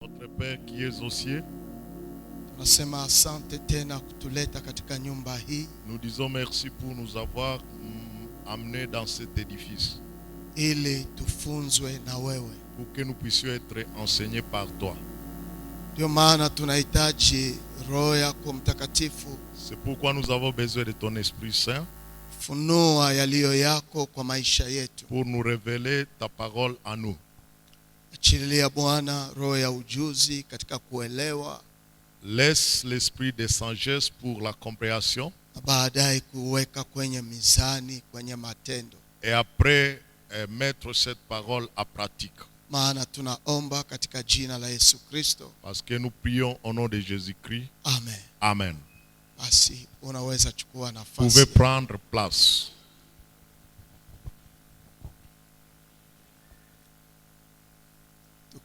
Notre Père qui es aux cieux, tunasema asante tena kutuleta katika nyumba hii nous disons merci pour nous avoir amenés dans cet édifice, ili tufunzwe na wewe. pour que nous puissions être enseignés par toi. Ndio maana tunahitaji Roho yako Mtakatifu, C'est pourquoi nous avons besoin de ton Esprit Saint funua yaliyo yako kwa maisha yetu. pour nous révéler ta parole à nous. Achilia Bwana roho ya ujuzi katika kuelewa, Laisse l'esprit de sagesse pour la compréhension na baadaye kuweka kwenye mizani, kwenye matendo. et après mettre cette parole à pratique. Maana tunaomba katika jina la Yesu Kristo. Parce que nous prions au nom de Jésus-Christ. Amen. Amen. Basi unaweza chukua Vous nafasi. pouvez prendre place.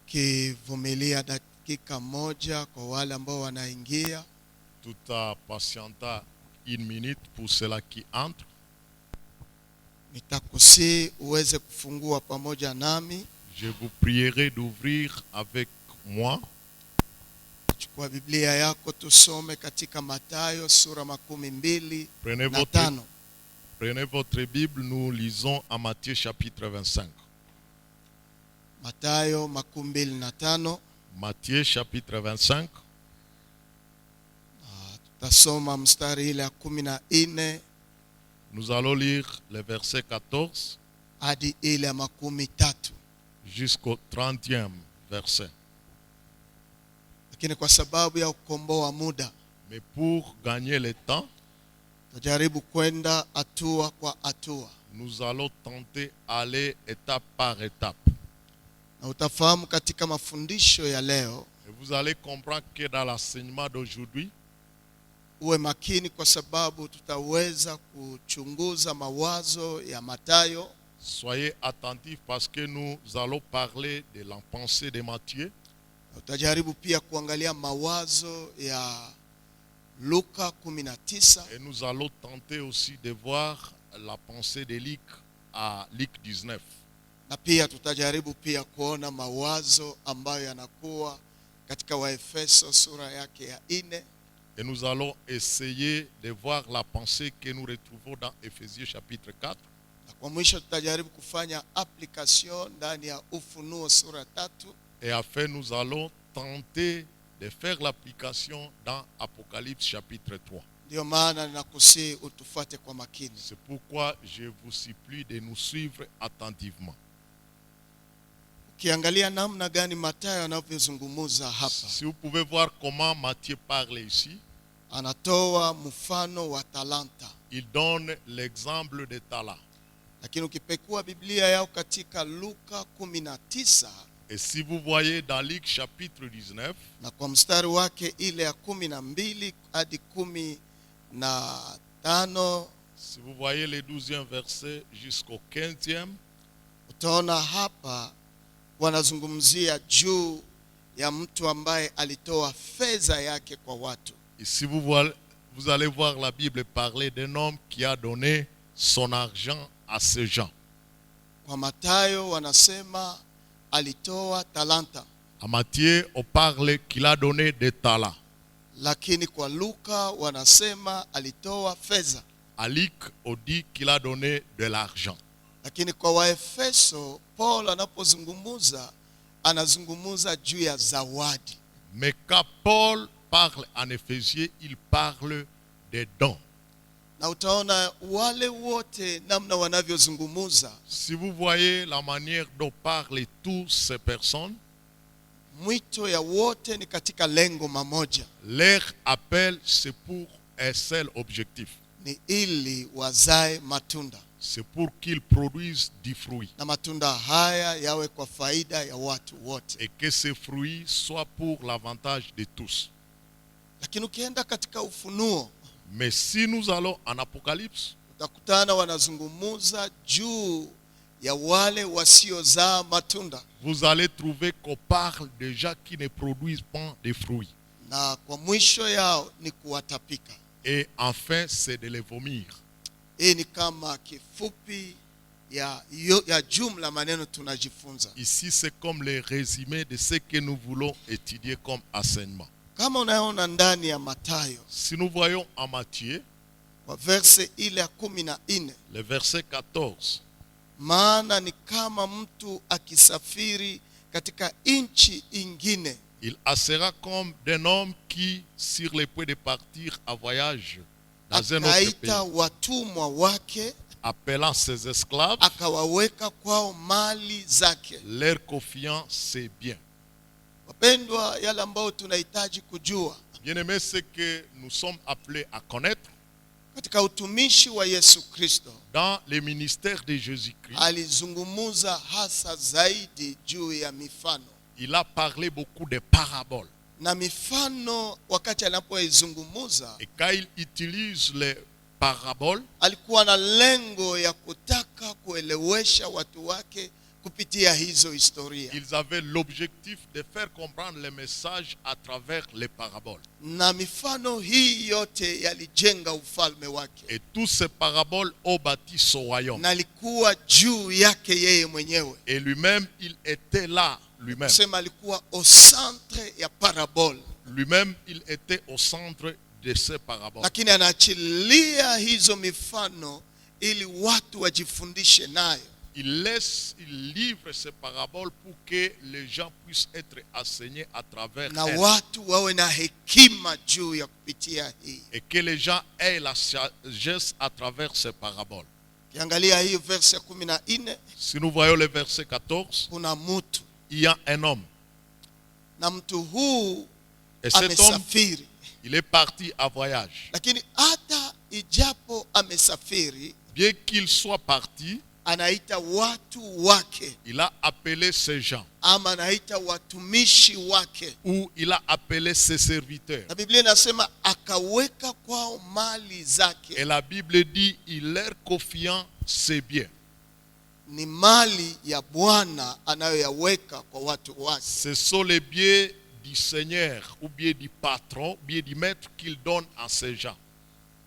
Tukivumilia dakika moja kwa wale ambao wanaingia. Tout en patientant une minute pour ceux-là qui entrent. Nitakusihi uweze kufungua pamoja nami. Je vous prierai d'ouvrir avec moi. Chukua Biblia yako tusome katika Mathayo sura 25. Prenez votre Bible, nous lisons à Matthieu chapitre 25. Mathayo 25. Matthieu chapitre 25. Tutasoma mstari ile ya 14 Nous allons lire le verset 14 hadi ile ya 13. jusqu'au 30e verset. Lakini kwa sababu ya ukomboa muda, Mais pour gagner le temps, tutajaribu kwenda hatua kwa hatua. nous allons tenter aller étape par étape. Na utafahamu katika mafundisho ya leo, Et vous allez comprendre que dans l'enseignement d'aujourd'hui, uwe makini kwa sababu tutaweza kuchunguza mawazo ya Mathayo. soyez attentifs parce que nous allons parler de la pensée de Matthieu. Tutajaribu pia kuangalia mawazo ya Luka 19. Et nous allons tenter aussi de voir la pensée de Luc à Luc 19. Na pia tutajaribu pia kuona mawazo ambayo yanakuwa katika Waefeso sura yake ya 4. Et nous allons essayer de voir la pensée que nous retrouvons dans Éphésiens chapitre 4. Na kwa mwisho tutajaribu kufanya application ndani ya Ufunuo sura 3. Et enfin, nous allons tenter de faire l'application dans Apocalypse chapitre 3. Ndio maana ninakusihi utufuate kwa makini. C'est pourquoi je vous supplie de nous suivre attentivement. Ukiangalia namna gani Mathayo anavyozungumza hapa, Si vous pouvez voir comment Matthieu parle ici, anatoa mfano wa talanta. il donne l'exemple de talent. Lakini ukipekua Biblia yao katika Luka 19 Et si vous voyez dans Luc chapitre 19, na kwa mstari wake ile ya 12 hadi 15, si vous voyez le 12e verset jusqu'au 15e, utaona hapa wanazungumzia juu ya mtu ambaye alitoa fedha yake kwa watu. et si vous allez voir la Bible parler d'un homme qui a donné son argent à ces gens. Kwa Mathayo wanasema alitoa talanta, À Matthieu, on parle qu'il a donné des talents. lakini kwa Luka wanasema alitoa fedha. À Luc, on dit qu'il a donné de l'argent. Lakini kwa Waefeso Paul anapozungumza anazungumza juu ya zawadi. Mais quand Paul parle en Éphésiens, il parle des dons. Na utaona wale wote namna wanavyozungumza, Si vous voyez la manière dont parlent toutes ces personnes, mwito ya wote ni katika lengo mamoja, leur appel, c'est pour un seul objectif. ni ili wazae matunda, C'est pour qu'ils produisent du fruit. na matunda haya yawe kwa faida ya watu wote. Et que ces fruits soient pour l'avantage de tous. Lakini ukienda katika Ufunuo Mais si nous allons en Apocalypse, utakutana wanazungumza juu ya wale wasiozaa matunda, vous allez trouver qu'on parle de gens qui ne produisent pas de fruits. na kwa mwisho yao ni kuwatapika. Et enfin, c'est de les vomir. Hii ni kama kifupi ya jumla maneno tunajifunza. Ici, c'est comme le résumé de ce que nous voulons étudier comme enseignement. Kama unaona ndani ya Mathayo, Si nous voyons en Matthieu, kwa verse ile ya 14, le verset 14, maana ni kama mtu akisafiri katika nchi ingine, il sera comme d'un homme qui, sur le point de partir à voyage dans un autre pays, akaita watumwa wake, appelant ses esclaves, akawaweka kwao mali zake. leur confiant ses biens. Wapendwa, yale ambao tunahitaji kujua Bien-aimés, ce que nous sommes appelés à connaître katika utumishi wa Yesu Kristo, dans le ministère de Jésus-Christ, alizungumuza hasa zaidi juu ya mifano. il a parlé beaucoup de paraboles. Na mifano wakati anapoizungumuza, Et quand il utilise les paraboles, alikuwa na lengo ya kutaka kuelewesha watu wake kupitia hizo historia. ils avaient l'objectif de faire comprendre le message à travers les paraboles. Na mifano hii yote yalijenga ufalme wake, Et toutes ces paraboles ont bâti son royaume. na alikuwa juu yake yeye mwenyewe. Et lui-même, il était là, lui-même. Sema alikuwa au centre ya parabole, Lui-même, il était au centre de ces paraboles. lakini anaachilia hizo mifano ili watu wajifundishe nayo. Il livre ces paraboles pour que les gens puissent être enseignés à travers Na elles. watu wawe na hekima juu ya kupitia hii. Et que les gens aient la sagesse à travers ces paraboles. Kiangalia hiyo verse ya 14, Si nous voyons le verset 14, kuna mtu, il y a un homme. na mtu huu Et cet homme, amesafiri, il est parti à voyage. lakini hata ijapo amesafiri, Bien qu'il soit parti, anaita watu wake, il a appelé ses gens. ama anaita watumishi wake, Ou il a appelé ses serviteurs. na Biblia inasema akaweka kwao mali zake. Et la Bible dit, il leur confiant ses biens. Ni mali ya Bwana anayoyaweka kwa watu wake. Ce sont les biens du Seigneur, ou bien du patron, ou bien du maître qu'il donne à ses gens.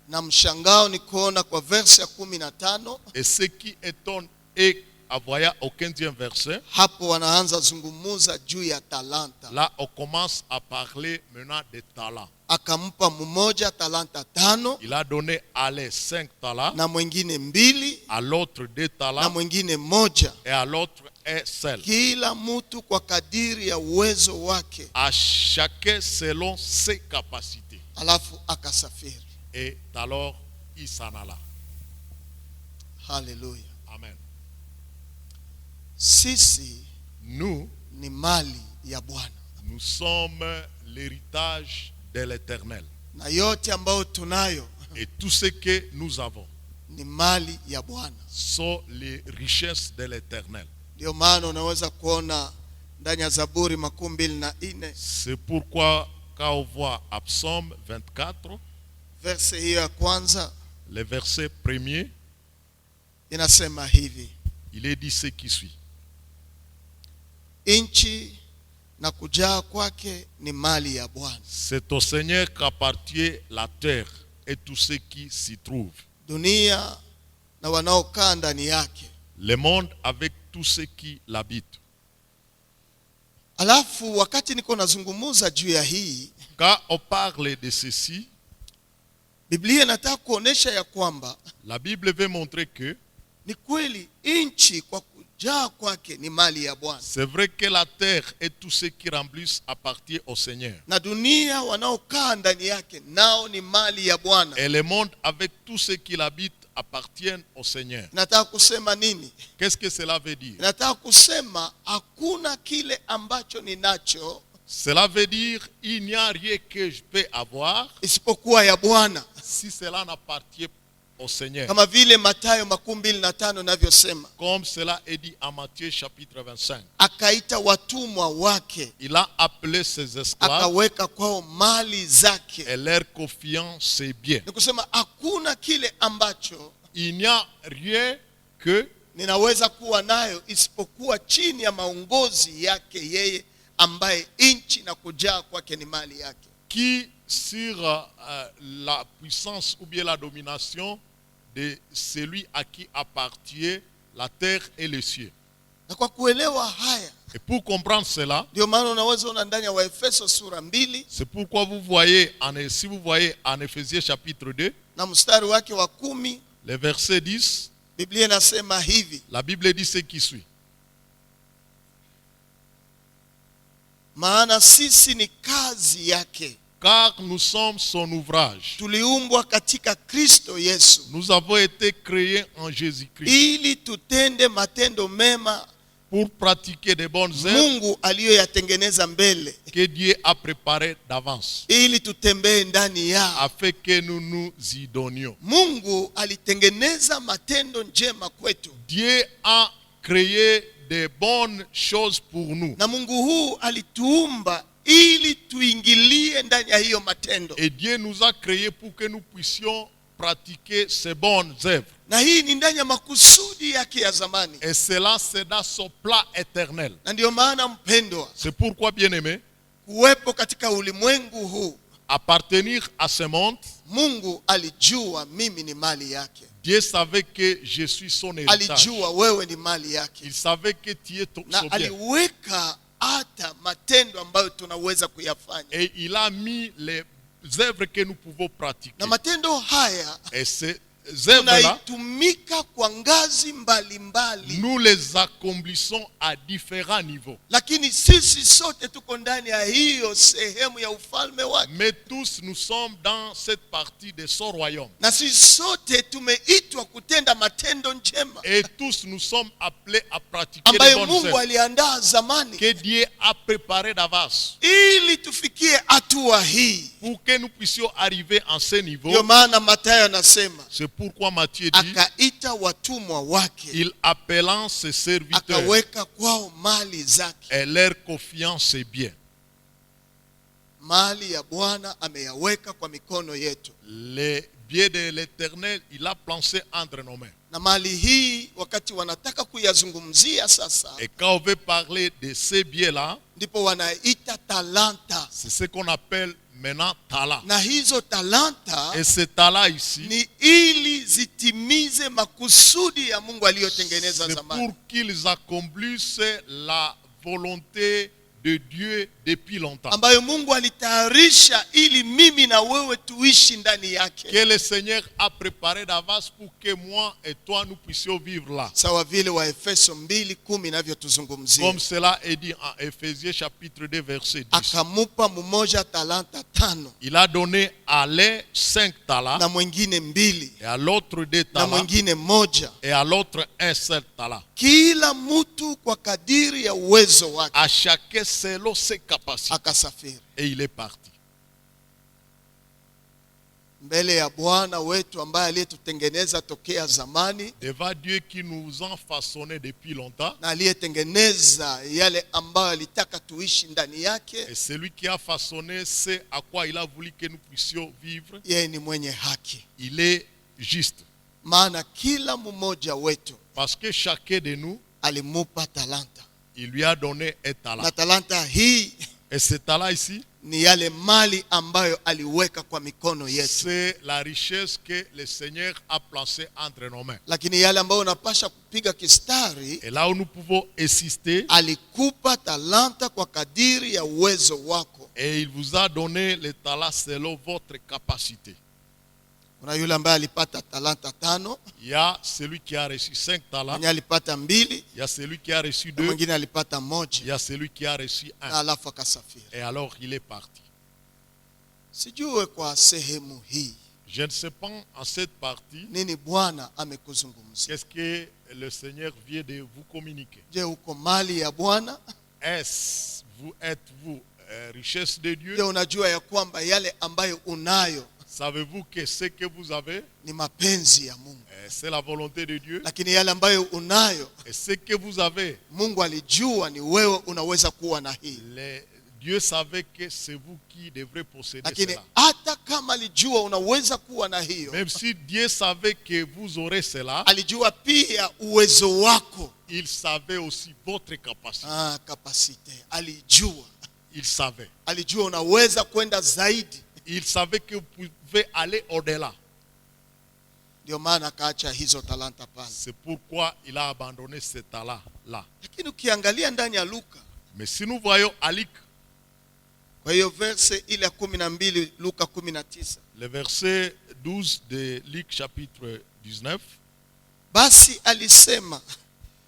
Na mshangao ni kuona kwa verse ya 15, Et ce qui étonne est, à voyant au 15e verset, hapo wanaanza zungumuza juu ya talanta. là on commence à parler maintenant des talents. Akampa mmoja talanta 5, Il a donné à les 5 talents, na mwingine 2, à l'autre 2 na talents, mwingine 1, et à l'autre un seul. kila mtu kwa kadiri ya uwezo wake. À chacun selon ses capacités. Alafu akasafiri. Et alors, il s'en alla. Haleluya. Amen. Sisi Nous, ni mali ya Bwana, nous sommes l'héritage de l'Éternel. na yote ambayo tunayo Et tout ce que nous avons ni mali ya Bwana. sont les richesses de l'Éternel. Ndio maana unaweza kuona ndani ya Zaburi 24, C'est pourquoi, quand on voit à Psaume 24, verse hiyo ya kwanza le verset 1er, inasema hivi: il est dit ce qui suit. Nchi na kujaa kwake ni mali ya Bwana, C'est au Seigneur qu'appartient la terre et tout ce qui s'y trouve. dunia na wanaokaa ndani yake. Le monde avec tout ce qui l'habite. Alafu wakati niko nazungumuza juu ya hii, Quand on parle de ceci, Biblia inataka kuonesha ya kwamba la Bible veut montrer que ni kweli nchi kwa kujaa kwake ni mali ya Bwana, c'est vrai que la terre et tout ce qui remplissent appartient au Seigneur. na dunia wanaokaa ndani yake nao ni mali ya Bwana. Et le monde avec tout ce qui l'habite appartiennent au Seigneur. Nataka kusema nini? Qu'est-ce que cela veut dire? Nataka kusema hakuna kile ambacho ninacho Cela veut dire il n'y a rien que je peux avoir isipokuwa ya Bwana, si cela n'appartient au Seigneur. kama vile Mathayo 25 navyosema. Comme cela est dit en Matthieu chapitre 25. Akaita watumwa wake, Il a appelé ses esclaves akaweka kwao mali zake. et leur confiant ses biens. Ni kusema hakuna kile ambacho Il n'y a rien que ninaweza kuwa nayo isipokuwa chini ya maongozi yake yeye, ambaye nchi na kujaa kwake ni mali yake. qui sur la puissance ou bien la domination de celui à qui appartient la terre et les cieux. Na kwa kuelewa haya, Et pour comprendre cela, ndio maana unaweza ona ndani ya Waefeso sura 2 c'est pourquoi vous voyez, si vous voyez en Éphésiens chapitre 2, na mstari wake wa 10, le verset 10, Biblia inasema hivi: la Bible dit ce qui suit. Maana sisi ni kazi yake, Car nous sommes son ouvrage. tuliumbwa katika Kristo Yesu, Nous avons été créés en Jésus-Christ ili tutende matendo mema pour pratiquer de bonnes œuvres Mungu aliyoyatengeneza mbele, que Dieu a préparées d'avance, ili tutembee ndani yao. afin que nous nous y donnions. Mungu alitengeneza matendo njema kwetu, Dieu a créé de bonnes choses pour nous. na Mungu huu alituumba ili tuingilie ndani ya hiyo matendo. Et Dieu nous a créés pour que nous puissions pratiquer ces bonnes œuvres. Na hii ni ndani ya makusudi yake ya zamani. Et cela, c'est dans son plan éternel. Na ndio maana mpendwa, C'est pourquoi, bien-aimé, kuwepo katika ulimwengu huu, appartenir à ce monde, Mungu alijua mimi ni mali yake. Dieu savait que je suis son héritage. Alijua wewe ni mali yake. Il savait que tu es Na son bien. aliweka hata matendo ambayo tunaweza kuyafanya. Et il a mis les œuvres que nous pouvons pratiquer. Na matendo haya Et ces œuvres-là, tunaitumika kwa ngazi mbalimbali. nous les accomplissons à différents niveaux. Lakini sisi sote tuko ndani ya hiyo sehemu ya ufalme wake. Mais tous, nous sommes dans cette partie de son royaume. Na sisi sote tumeitwa kutenda matendo njema Et tous, nous sommes appelés à pratiquer les ambayo bonnes Mungu œuvres aliandaa zamani, que Dieu a préparées d'avance ili tufikie hatua hii. pour que nous puissions arriver à ce niveau. Ndio maana Mathayo anasema, C'est pourquoi Matthieu dit, akaita watumwa wake, il appelant ses serviteurs akaweka kwao mali zake. et leur confiant ses biens. Mali ya Bwana ameyaweka kwa mikono yetu. Les biens de l'Éternel, il a placé entre nos mains. Na mali hii wakati wanataka kuyazungumzia sasa, Et quand on veut parler de ces biens-là, ndipo wanaita talanta. c'est ce qu'on appelle maintenant talent. Na hizo talanta Et ce talent ici, ni ili zitimize makusudi ya Mungu aliyotengeneza c'est zamani. pour qu'ils accomplissent la volonté de Dieu depuis longtemps. Ambayo Mungu alitayarisha ili mimi na wewe tuishi ndani yake. Que le Seigneur a préparé d'avance pour que moi et toi nous puissions vivre là. Sawa vile wa Efeso 2:10 inavyotuzungumzia. Comme cela est dit en Éphésiens chapitre 2 verset 10. Akamupa mmoja talanta 5, Il a donné à l'un 5 talents, na mwingine 2, et à l'autre 2 na talents, mwingine 1, et à l'autre un seul talent. kila mtu kwa kadiri ya uwezo wake. À chacun selon ses capacités. Akasafiri Et il est parti. mbele ya Bwana wetu ambaye aliyetutengeneza tokea zamani, Devant Dieu qui nous a façonnés depuis longtemps, na aliyetengeneza yale ambayo alitaka tuishi ndani yake. et celui qui a façonné ce à quoi il a voulu que nous puissions vivre, Yeye ni mwenye haki, il est juste. maana kila mmoja wetu Parce que chacun de nous, alimupa talanta. il lui a donné un Na talent. talanta hii Et ce talent ici, ni yale mali ambayo aliweka kwa mikono yetu. c'est la richesse que le Seigneur a placée entre nos mains. Lakini yale ambayo unapasha kupiga kistari, Et là où nous pouvons exister, alikupa talanta kwa kadiri ya uwezo wako. et il vous a donné le talent selon votre capacité. Kuna yule ambaye alipata talanta 5, Il y a celui qui a reçu 5 talents, mwingine alipata 2, il y a celui qui a reçu na 2, mwingine alipata il 1, y a celui qui a reçu na 1. alafu akasafiri. Et alors il est parti. Sijue kwa sehemu hii Je ne sais pas en cette partie, nini Bwana amekuzungumzia. qu'est-ce que le Seigneur vient de vous communiquer. Je, uko mali ya Bwana? Êtes-vous richesse de Dieu? Je, unajua ya kwamba yale ambayo unayo Savez-vous que ce que vous avez, ni mapenzi ya Mungu? c'est la volonté de Dieu? Lakini yale ambayo unayo Et ce que vous avez, Mungu alijua ni wewe unaweza kuwa na hii. Dieu savait que c'est vous qui devrez posséder Lakini cela. hata kama alijua unaweza kuwa na hiyo, Même si Dieu savait que vous aurez cela, alijua pia uwezo wako. il savait aussi votre capacité. Kapasite. Alijua. Il savait. Alijua unaweza kwenda zaidi. Il savait que vous pouvez aller au-delà. Ndio maana akaacha hizo talanta pale. C'est pourquoi il a abandonné ces talents-là. Lakini ukiangalia ndani ya Luka, Mais si nous voyons à Luc, kwa hiyo verse ile ya 12, Luka 19, le verset 12 de Luc chapitre 19, basi alisema,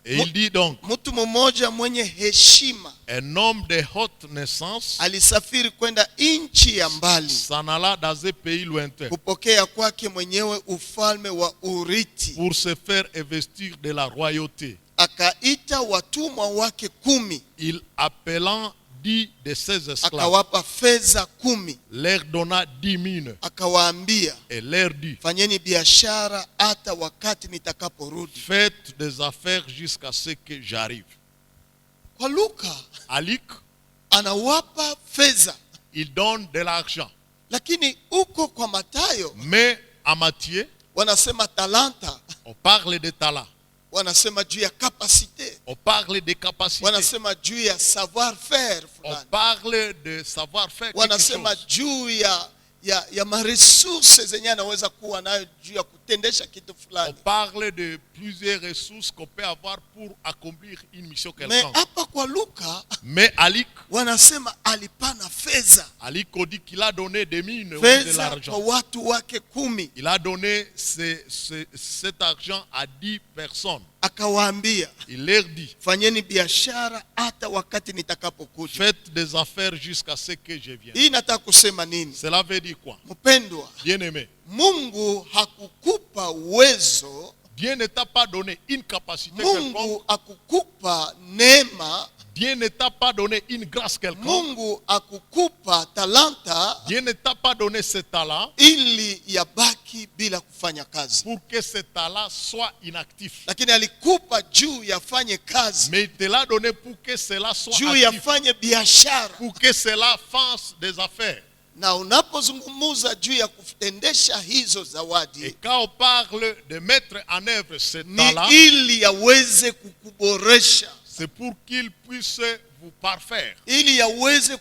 et il dit donc, mtu mmoja mwenye heshima un homme de haute naissance alisafiri kwenda nchi ya mbali s'en alla dans un pays lointain kupokea kwake mwenyewe ufalme wa urithi. pour se faire investir de la royauté. Akaita watumwa wake 10, Il appelant 10 de ses esclaves, akawapa fedha 10, leur donna 10 mines akawaambia, et leur dit, fanyeni biashara hata wakati nitakaporudi. faites des affaires jusqu'à ce que j'arrive. Kwa Luka À Luc, anawapa fedha, il donne de l'argent. lakini uko kwa Mathayo Mais à Matthieu, wanasema talanta, on parle de talent, wanasema juu ya capacité, on parle de capacité, wanasema juu ya savoir faire on fulani, parle de savoir-faire quelque wanasema chose. juu ya maresources zenye anaweza kuwa nayo juu ya kutendesha kitu On fulani. parle de plusieurs ressources qu'on peut avoir pour accomplir une mission Mais quelconque. hapa kwa Luka Mais à Luc, wanasema alipana fedha, on dit qu'il a donné des mines ou de fedha kwa l'argent. watu wake 10, Il a donné cet argent à 10 personnes. akawaambia, Il leur dit, fanyeni biashara hata wakati nitakapokuja. faites des affaires jusqu'à ce que je vienne. Hii nataka kusema nini? Cela veut dire quoi? Mpendwa, Bien-aimé, Mungu hakukupa uwezo, Dieu ne t'a pas donné une capacité quelconque. Mungu hakukupa neema, Dieu ne t'a pas donné une grâce quelconque. Mungu hakukupa talanta Dieu ne t'a pas donné ce talent ili yabaki bila kufanya kazi, pour que ce talent soit inactif. lakini alikupa juu yafanye kazi, Mais il te l'a donné pour que cela soit juu actif, yafanye biashara. pour que cela fasse des affaires. Na unapozungumza juu ya kutendesha hizo Et zawadi, quand on parle de mettre en œuvre ce ni talent, ili yaweze kukuboresha, c'est pour qu'il puisse vous parfaire, ili yaweze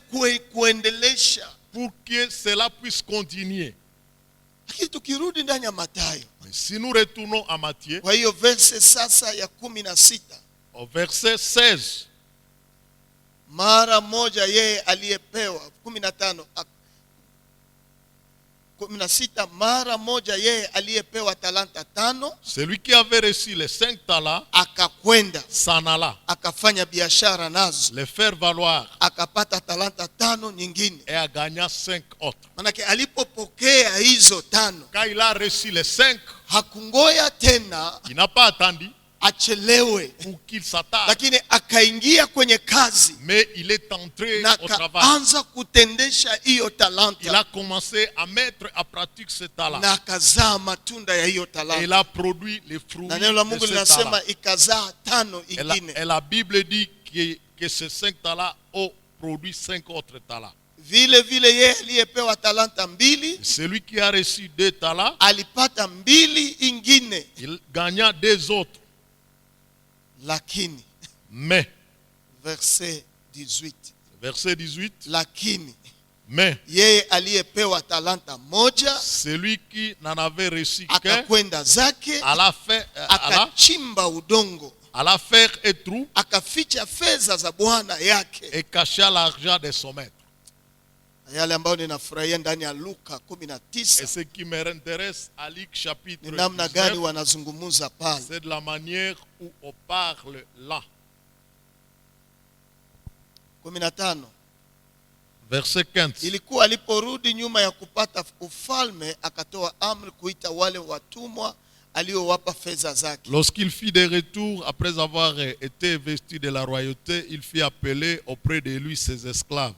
kuendelesha. pour que cela puisse continuer. Lakini tukirudi ndani ya Mathayo, Mais si nous retournons à Matthieu, kwa hiyo verse sasa ya 16, au verset 16, mara moja yeye aliyepewa 15, 16, mara moja yeye aliyepewa talanta 5 celui qui avait reçu les 5 talents akakwenda s'en alla, akafanya biashara nazo, les faire valoir, akapata talanta 5 nyingine. et a gagné 5 autres. Manake alipopokea hizo 5 Quand il a reçu les 5, hakungoya tena il n'a pas attendu achelewe, pour qu'il s'attarde, lakini akaingia kwenye kazi mais il est entré na au travail. akaanza kutendesha hiyo Il talanta a commencé à mettre en pratique ce talent. na akazaa matunda ya hiyo Et il talanta, a produit les fruits na neno la de Mungu ce talent. linasema ikazaa 5 ingine. Et la Bible dit que ces 5 talents ont produit 5 autres talents. Vile vile yeye aliyepewa talanta 2 Celui qui a reçu 2 talents, alipata 2 ingine, il gagna 2 autres. lakini Mais, verset 18, verset 18, lakini mais yeye aliyepewa talanta 1 celui qui n'en avait reçu qu'un, akakwenda zake alla akachimba udongo, faire un trou akaficha fedha za bwana yake. et cacha l'argent de son maître. Yale ambayo ninafurahia ndani ya Luka Et 19 ce qui m'intéresse à Luc chapitre ni namna gani 19, wanazungumuza pale. c'est de la manière où on parle là. 15, Verset 15. ilikuwa aliporudi nyuma ya kupata ufalme, akatoa amri kuita wale watumwa aliowapa fedha zake. Lorsqu'il fit des retours, après avoir été investi de la royauté, il fit appeler auprès de lui ses esclaves,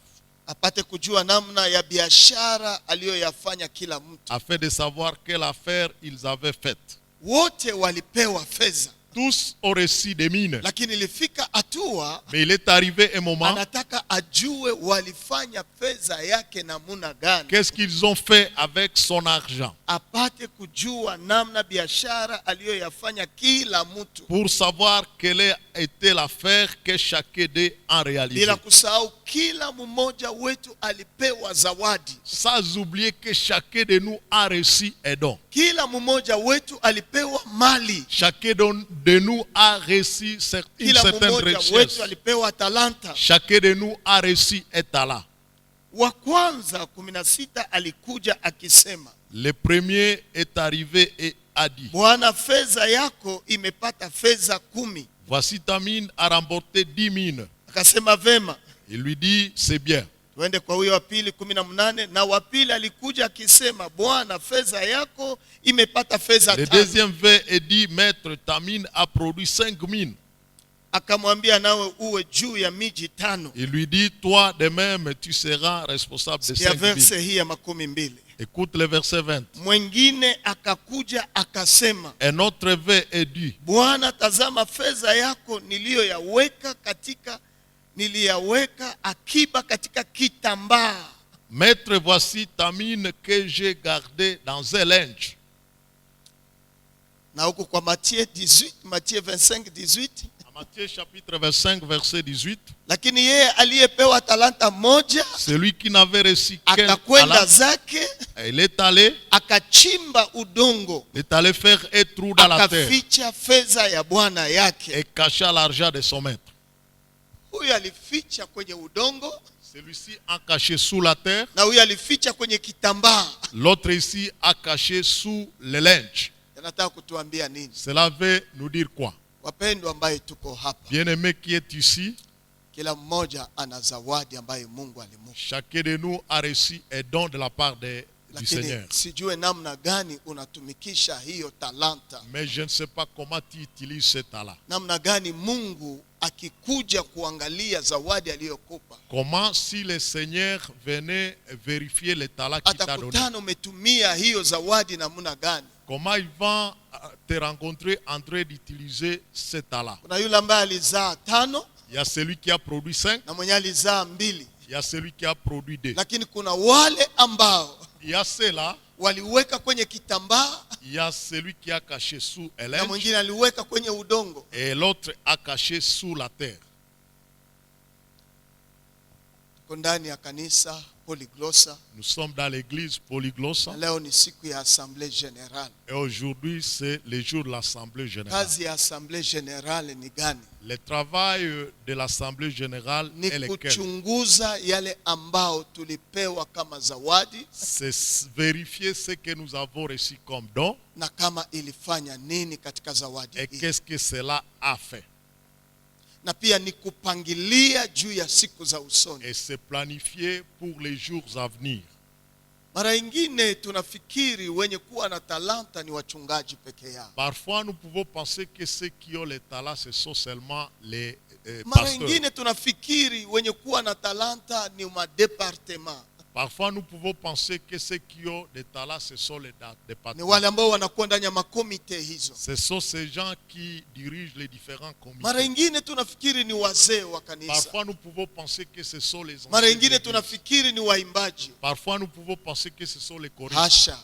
Apate kujua namna ya biashara aliyoyafanya kila mtu. afin de savoir quelle affaire ils avaient faite. Wote walipewa fedha, Tous ont reçu des mines. lakini ilifika hatua Mais il est arrivé un moment, anataka ajue walifanya fedha yake namuna gani, qu'est-ce qu'ils ont fait avec son argent? apate kujua namna biashara aliyoyafanya kila mtu, Pour savoir quelle était l'affaire que chacun d'eux a réalisé. bila kusahau kila mmoja wetu alipewa zawadi. Sans oublier que chacun de nous a reçu un don. Kila mmoja wetu alipewa mali. Chacun de nous a reçu une Kila certaine mmoja richesse. wetu alipewa talanta. Chacun de nous a reçu un talent. Wa kwanza 16 alikuja akisema, Le premier est arrivé et a dit, Bwana, fedha yako imepata fedha 10. voici ta mine a remporté 10 mines. Akasema vema. Il lui dit, c'est bien. Tuende kwa huyo wa pili 18, na wa pili alikuja akisema, Bwana, fedha yako imepata fedha 5. Le deuxième vers est dit, maître, ta mine a produit 5 mines. Akamwambia, nawe uwe juu ya miji 5. Il lui dit, toi de même tu seras responsable de Ya 5 verse villes. hii ya 12. Écoute le verset 20. Mwingine akakuja akasema, Un autre vers est dit, Bwana, tazama fedha yako niliyaweka akiba katika kitambaa. maître, voici ta mine que j'ai gardée dans un linge. Na huko kwa Matthieu 25:18, Matthieu chapitre 25 verset 18. lakini yeye aliyepewa talanta moja Celui qui n'avait reçu qu'un akakwenda talent, zake il est allé akachimba udongo, faire un trou dans la terre akaficha fedha ya bwana yake. et cacha l'argent de son maître. Huyu alificha kwenye udongo, Celui-ci a caché sous la terre, na huyu alificha kwenye kitambaa. l'autre ici a caché sous le linge. Nataka kutuambia nini? Cela veut nous dire quoi? Wapendwa ambaye tuko hapa, Bien-aimé qui est ici, kila mmoja ana zawadi ambayo Mungu alimpa. chacun de nous a reçu un don de la part du Lakini Seigneur. sijue namna gani unatumikisha hiyo talanta. Mais je ne sais pas comment tu utilises ce talent. Namna gani Mungu akikuja kuangalia zawadi aliyokupa, Comment si le Seigneur venait vérifier le talent qu'il t'a donné? atakutana umetumia hiyo zawadi namna gani. Comment il va te rencontrer en train d'utiliser ce talent? Kuna yule ambaye alizaa 5 Il y a celui qui a produit 5, na mwenye alizaa 2, il y a celui qui a produit 2. lakini kuna wale ambao Il y a ceux-là, waliweka kwenye kitambaa il y a celui qui a caché sous un na linge mwingine aliweka kwenye udongo. et l'autre a caché sous la terre. Tuko ndani ya kanisa Polyglossa, Nous sommes dans l'église Polyglossa na leo ni siku ya assemblée générale. et aujourd'hui c'est le jour de l'assemblée générale. Kazi ya assemblée générale ni gani? Le travail de l'assemblée générale Ni est lequel? kuchunguza yale ambao tulipewa kama zawadi C'est vérifier ce que nous avons reçu comme don na kama ilifanya nini katika zawadi et hii. qu'est-ce que cela a fait. Na pia ni kupangilia juu ya siku za usoni. Et se planifier pour les jours à venir. Mara nyingine tunafikiri wenye kuwa na talanta ni wachungaji peke yao. Parfois nous pouvons penser que ceux qui ont les talents ce sont seulement les Mara pasteurs. nyingine tunafikiri wenye kuwa na talanta ni madepartement. Parfois nous pouvons penser que ceux qui ont des talents ce sont les Ni départements. wale ambao wanakuwa ndani ya makomite hizo. Ce sont ces gens qui dirigent les différents Mara comités. nyingine tunafikiri ni wazee wa kanisa. Parfois nous pouvons penser que ce sont les anciens. Mara de nyingine l'Église. tunafikiri ni waimbaji. Parfois nous pouvons penser que ce sont les choristes. Hasha.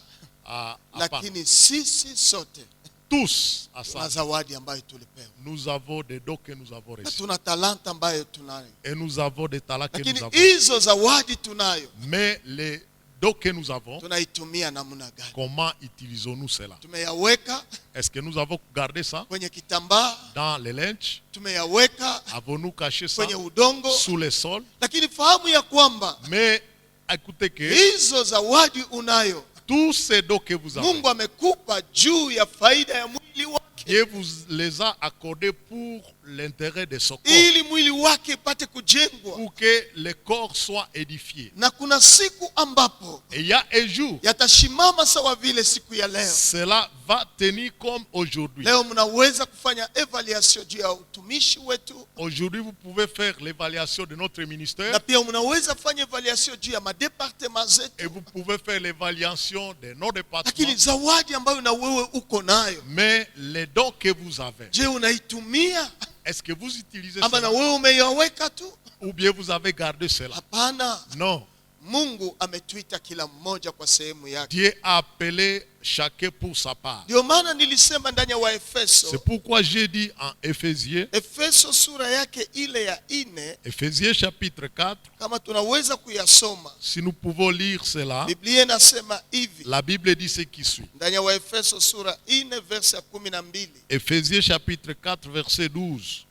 À part. Lakini sisi sote Tous à tuna ça, zawadi ambayo tulipewa. nous avons des dons que nous avons Na reçus. tuna talanta ambayo tunayo. Et nous avons des talents que Lakini nous avons. hizo zawadi tunayo, Mais les dons que nous avons, tunaitumia namna gani? comment utilisons-nous cela? Tumeyaweka Est-ce que nous avons gardé ça kwenye kitambaa, dans les linges? tumeyaweka Avons-nous caché ça kwenye udongo, sous le sol? lakini fahamu ya kwamba Mais écoutez que hizo zawadi unayo, tous ces dons que vous avez, Mungu amekupa juu ya faida ya mwili wake, Dieu vous les a accordés pour l'intérêt de son corps, ili mwili wake ipate kujengwa. pour que le corps soit édifié. Na kuna siku ambapo Et il y a un jour, yatashimama sawa vile siku ya leo. cela va tenir comme aujourd'hui. Leo mnaweza kufanya evaluation juu ya utumishi wetu, Aujourd'hui, vous pouvez faire l'évaluation de notre ministère na pia mnaweza fanya evaluation juu ya madepartement et zetu. vous pouvez faire l'évaluation de nos départements. Lakini zawadi ambayo na wewe uko nayo, Mais les dons que vous avez, je, unaitumia? Est-ce que vous utilisez ama na cela? wewe umeyaweka tu? Ou bien vous avez gardé cela? Hapana. Non. Mungu ametuita kila mmoja kwa sehemu yake. Dieu a appelé chacun pour sa part. Ndio maana nilisema ndani ya Waefeso. C'est pourquoi j'ai dit en Éphésiens, Efeso sura yake ile ya 4, Éphésiens chapitre 4, kama tunaweza kuyasoma. si nous pouvons lire cela, Biblia inasema hivi. la Bible dit ce qui suit. Ndani ya Waefeso sura 4 verse ya 12. Éphésiens chapitre 4, verset 12.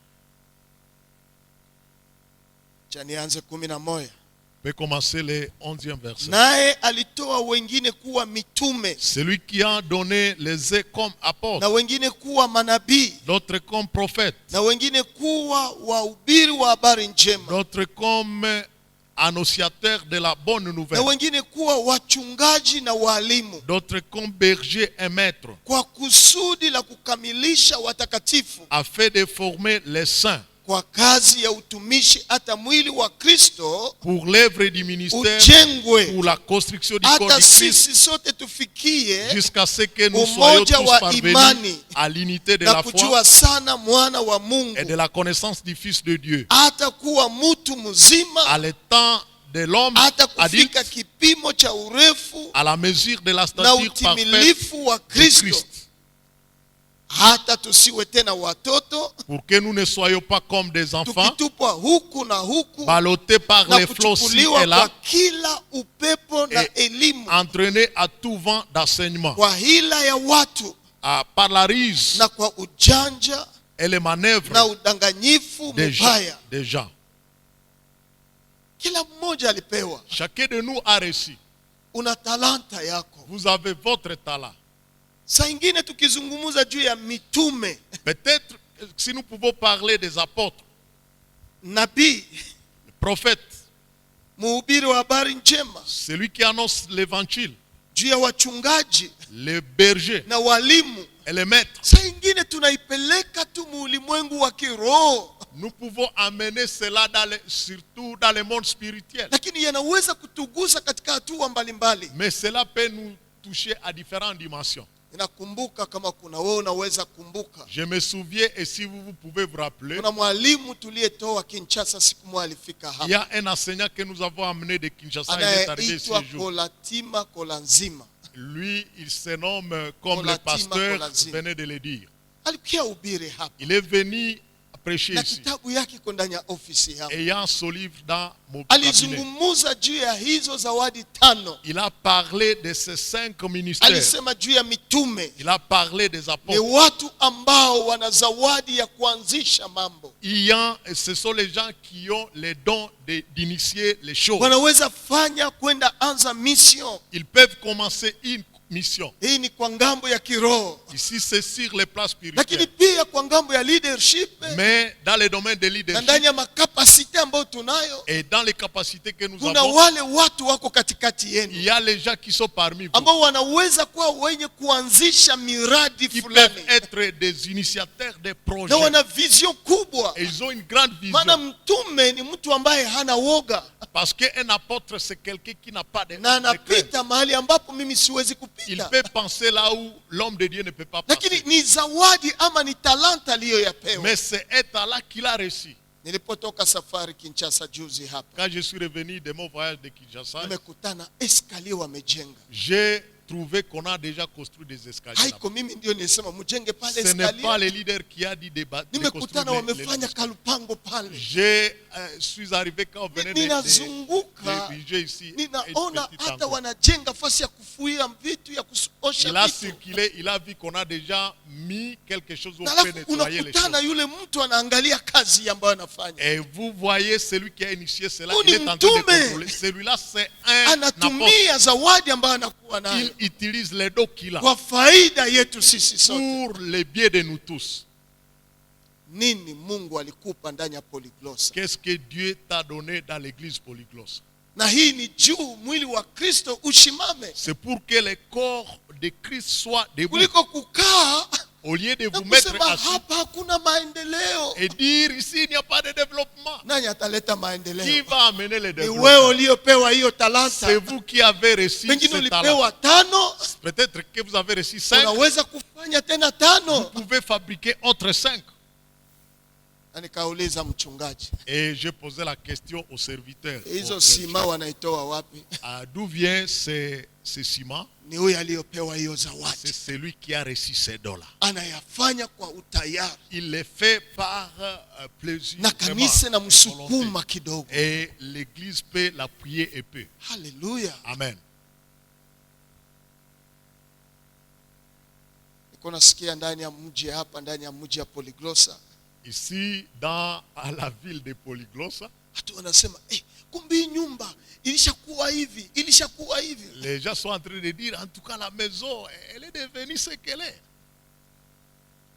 Cha nianze 11. On peut commencer le 11e verset. Naye alitoa wengine kuwa mitume, Celui qui a donné les uns comme na apôtres, wengine kuwa manabii, d'autres comme prophètes, na wengine kuwa wahubiri wa habari njema, d'autres comme annonciateurs de la bonne na nouvelle, wengine kuwa wachungaji na walimu, d'autres comme bergers et maîtres, kwa kusudi la kukamilisha watakatifu, afin de former les saints kwa kazi ya utumishi, hata mwili wa Kristo pour l'œuvre du ministère, ujengwe, pour la construction du corps hata du Christ, sisi sote tufikie jusqu'à ce que nous soyons umoja tous wa parvenus imani à l'unité de na la foi kujua sana mwana wa et de Mungu, la connaissance du Fils de Dieu, hata kuwa mtu mzima, à l'état de l'homme hata adulte, kufika kipimo cha urefu à la mesure de la na stature parfaite utimilifu wa de Kristo, Christ, hata tusiwe tena watoto pour que nous ne soyons pas comme des enfants, tukitupwa huku na huku ballottés par na les flots ci kuchukuliwa et kwa là, kila upepo na elimu, entraînés à tout vent d'enseignement, kwa hila ya watu par la ruse na kwa ujanja et les manœuvres na udanganyifu mbaya. des gens. Kila mmoja alipewa. Chacun de nous a reçu. Una talanta yako. Vous avez votre talent. Saa ingine tukizungumza juu ya mitume, Peut-être si nous pouvons parler des apôtres, nabii, prophètes, mhubiri wa habari njema, celui qui annonce l'évangile, juu ya wachungaji les bergers na walimu, et les maîtres, saa ingine tunaipeleka tu muulimwengu wa kiroho, nous pouvons amener cela surtout dans le monde spirituel. lakini yanaweza kutugusa katika hatua mbalimbali. Mais cela peut nous toucher à différentes dimensions. Ninakumbuka, kama kuna wewe unaweza kumbuka, Je me souviens, et si vous pouvez vous rappeler, kuna mwalimu tuliyetoa Kinshasa siku moja alifika il y hapa, a un enseignant que nous avons amené de Kinshasa, il est arrivé anayeitwa ce jour. Kolatima Kolanzima. Lui, il se nomme comme le Kolatima pasteur Kolanzima. venait de le dire. Alikuwa hubiri hapa, Il est venu prêcher na ici. kitabu yake iko ndani ya ofisi hapa. Ayant son livre dans mon cabinet, Alizungumza juu ya hizo zawadi 5. il a parlé de ces 5 ministères. Alisema juu ya mitume Il a parlé des ni apôtres. watu ambao wana zawadi ya kuanzisha mambo, Ce sont les gens qui ont les dons d'initier les choses. wanaweza fanya kwenda anza mission. Ils peuvent commencer une mission. Hii ni kwa ngambo ya kiroho, Ici, c'est sur les plans spirituels. lakini pia kwa ngambo ya leadership Mais dans le domaine de na leadership ndani ya makapasite ambayo tunayo, et dans les capacités que nous kuna avons, wale watu wako katikati il yenu y a les gens qui sont parmi vous, ambao wanaweza kuwa wenye kuanzisha miradi qui fulani peuvent être des initiateurs des projets. na wana vision kubwa. Et ils ont une grande Maana vision. mtume ni mtu ambaye hana woga Parce qu'un apôtre, c'est quelqu'un qui n'a pas de na crainte. anapita mahali ambapo mimi siwezi Il kupita, peut penser là où l'homme de Dieu ne peut pas lakini passer. ni zawadi ama ni talanta aliyoyapewa. Mais c'est un talent qu'il a reçu. Nilipotoka safari Kinshasa juzi hapa, Quand je suis revenu de mon voyage de Kinshasa, nimekutana escalier wamejenga. j'ai trouvé qu'on a déjà construit des escaliers là-bas. Haiko mimi ndio nilisema mjenge pale Ce n'est pas escalier, le leader qui a dit de nimekutana construire wamefanya kalupango pale. Je suis arrivé quand on venait de Ninazunguka diriger ici. ninaona une petite hata enclave. wanajenga fasi ya kufuia vitu ya kuosha Il a vitu, circulé, il a vu qu'on a déjà mis quelque chose où na on peut alafu nettoyer les unakutana choses. yule mtu anaangalia kazi ambayo anafanya, Et vous voyez celui qui a initié cela, Huyu il ni est en train de mtume. contrôler. Celui-là, c'est un apôtre. anatumia zawadi ambayo anakuwa nayo Il utilise les dons qu'il a kwa faida yetu sisi sote. pour le bien de nous tous. Nini Mungu alikupa ndani ya polyglossa? Qu'est-ce que Dieu t'a donné dans l'église polyglosse? Na hii ni juu mwili wa Kristo ushimame, C'est pour que le corps de Christ soit debout. kuliko kukaa Au lieu de na vous mettre kusema assis hapa hakuna maendeleo. et dire ici il n'y a pas de développement. Nani ataleta Qui maendeleo? va amener le Ni développement? wewe uliopewa hiyo talanta. C'est vous qui avez reçu Pengine ce talent. ulipewa 5, Peut-être que vous avez reçu 5. unaweza kufanya tena Vous 5. pouvez fabriquer autres 5. Na nikauliza mchungaji, Et j'ai posé la question au serviteur. hizo sima wanaitoa wapi? D'où vient ce ciment? Ni huyu aliyopewa hiyo zawadi. C'est celui qui a reçu ces $. Anayafanya kwa utayari. Il les fait par plaisir. Na kanisa na vraiment, msukuma kidogo. et l'église peut l'appuyer et peut. Haleluya. Amen. Niko nasikia ndani ya mji hapa, ndani ya mji ya Polyglossa. Ici, dans la ville de Polyglossa, Watu wanasema, kumbe nyumba ilishakuwa hivi, ilishakuwa hivi. les gens sont en train de dire, en tout cas la maison, elle est devenue ce qu'elle est.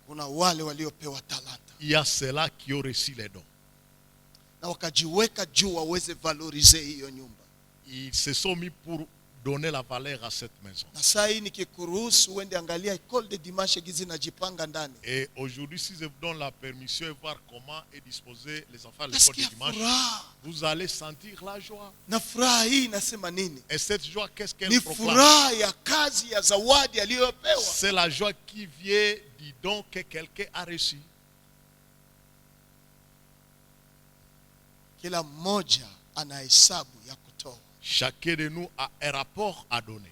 Kuna wale waliopewa talanta Il y a ceux-là qui ont reçu les dons. na wakajiweka juu waweze valorize hiyo nyumba. Ils se sont mis pour donner la valeur à cette maison. Na saa hii nikikuruhusu uende angalia école de dimanche gizi najipanga ndani. Et aujourd'hui, si je vous donne la permission de voir comment est disposé les enfants à l'école Nasikia de dimanche, furaha. vous allez sentir la joie. Na furaha hii inasema nini? Et cette joie, qu'est-ce qu'elle Ni proclame? furaha ya kazi ya zawadi aliyopewa. C'est la joie qui vient du don que quelqu'un a reçu. Kila mmoja ana hesabu ya kutoa. Chacun de nous a un rapport à donner.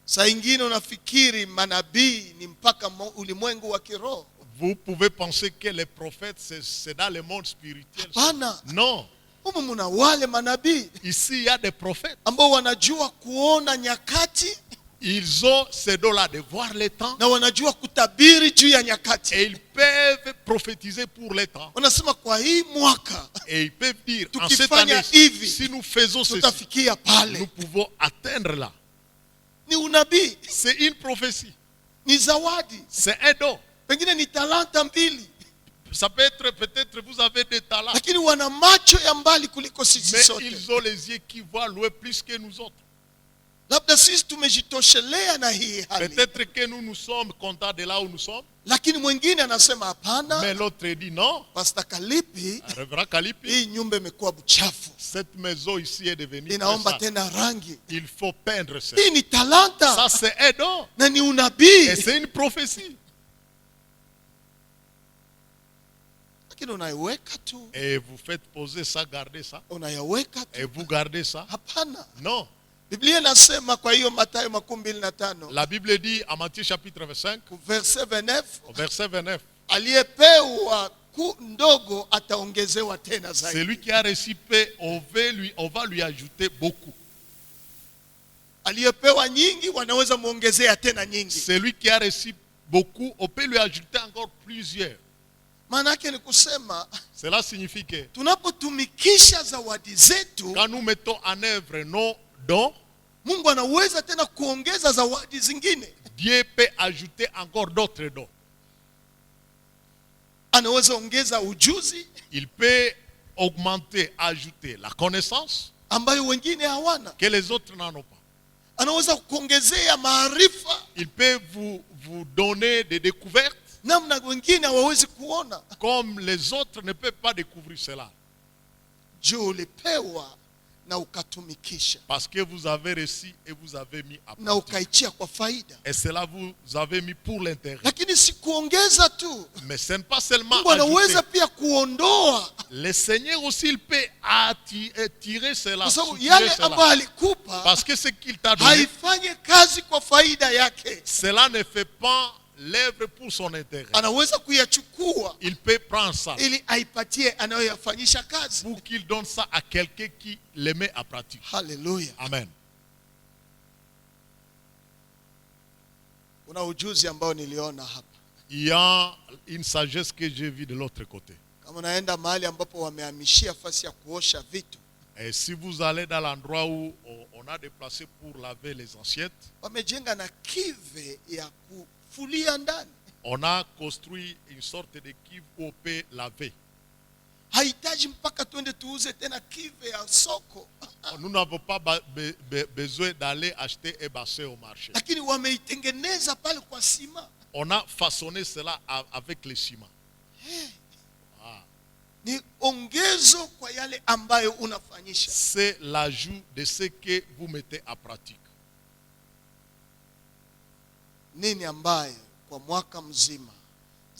Saa ingine unafikiri manabii ni mpaka ulimwengu wa kiroho. Vous pouvez penser que les prophètes, c'est dans le monde spirituel. Hapana. Non. Humu muna wale manabii Ici, il y a des prophètes. ambao wanajua kuona nyakati Ils ont ce don-là de voir les temps. na wanajua kutabiri juu ya nyakati. Et ils peuvent prophétiser pour les temps. Wanasema kwa hii mwaka Et ils peuvent dire, en cette tukifanya année, hivi si nous faisons ceci, tutafikia nous pale. pouvons atteindre là. Ni unabii, C'est une prophétie. ni zawadi, C'est un don. pengine ni talanta mbili, Ça peut être, peut-être vous avez des talents. lakini wana macho ya mbali kuliko sisi Mais sote. ils ont les yeux qui voient loin plus que nous autres. Labda sisi tumejitoshelea na hii hali, Peut-être que nous nous sommes contents de là où nous sommes. lakini mwingine anasema hapana, Mais l'autre dit non. Pastor Kalipi, Reverend Kalipi, hii nyumba imekuwa buchafu, cette maison ici est devenue très inaomba sale. tena rangi. Il faut peindre ça. Hii ni talanta Ça, c'est un don. na ni unabii, Et c'est une prophétie. lakini unaiweka tu, Et vous faites poser ça, gardez ça. unayaweka Et tu. vous gardez ça. Hapana, Non. Biblia inasema kwa hiyo Mathayo 25 La Bible dit en Matthieu chapitre 25, verset 29, au verset 29, aliyepewa ndogo ataongezewa tena zaidi. celui qui a reçu peu, on va lui ajouter beaucoup. Aliyepewa nyingi wanaweza muongezea tena nyingi. Celui qui a reçu beaucoup, on peut lui ajouter encore plusieurs. Maana yake ni kusema Cela signifie que tunapotumikisha zawadi zetu, quand nous mettons en œuvre nos dons, Mungu anaweza tena kuongeza zawadi zingine. Dieu peut ajouter encore d'autres dons. Anaweza ongeza ujuzi Il peut augmenter, ajouter la connaissance ambayo wengine hawana. que les autres n'en ont pas. Anaweza kuongezea maarifa Il peut vous donner des découvertes namna wengine hawawezi kuona. comme les autres ne peuvent pas découvrir cela. Juu ulipewa na ukatumikisha Parce que vous avez reçu et vous avez mis à na pratique. ukaichia kwa faida, Et cela vous avez mis pour l'intérêt. lakini si kuongeza tu. Mais ce n'est pas seulement Mungu anaweza ajouter. pia kuondoa, Le Seigneur aussi, il peut tirer cela. kwa sababu soutirer yale cela. ambayo alikupa Parce que ce qu'il t'a donné, haifanye kazi kwa faida yake. cela ne fait pas l'œuvre pour son intérêt. Anaweza kuyachukua Il peut prendre ça ili aipatie anayoyafanyisha kazi. pour qu'il donne ça à quelqu'un qui le met à pratique. Haleluya. Amen. Kuna ujuzi ambao niliona hapa. Il y a une sagesse que j'ai vue de l'autre côté. Kama naenda mahali ambapo wamehamishia fasi ya kuosha vitu, Et si vous allez dans l'endroit où on a déplacé pour laver les assiettes, wamejenga na kive ya kufulia ndani. on a construit une sorte de cuve où on peut laver. Hahitaji mpaka twende tuuze tena kive ya soko, Nous n'avons pas besoin d'aller acheter un bassin au marché. lakini wameitengeneza pale kwa sima. On a façonné cela avec le ciment. Ni ongezo kwa yale ambayo unafanyisha. C'est l'ajout de ce que vous mettez à pratique. Nini ambayo kwa mwaka mzima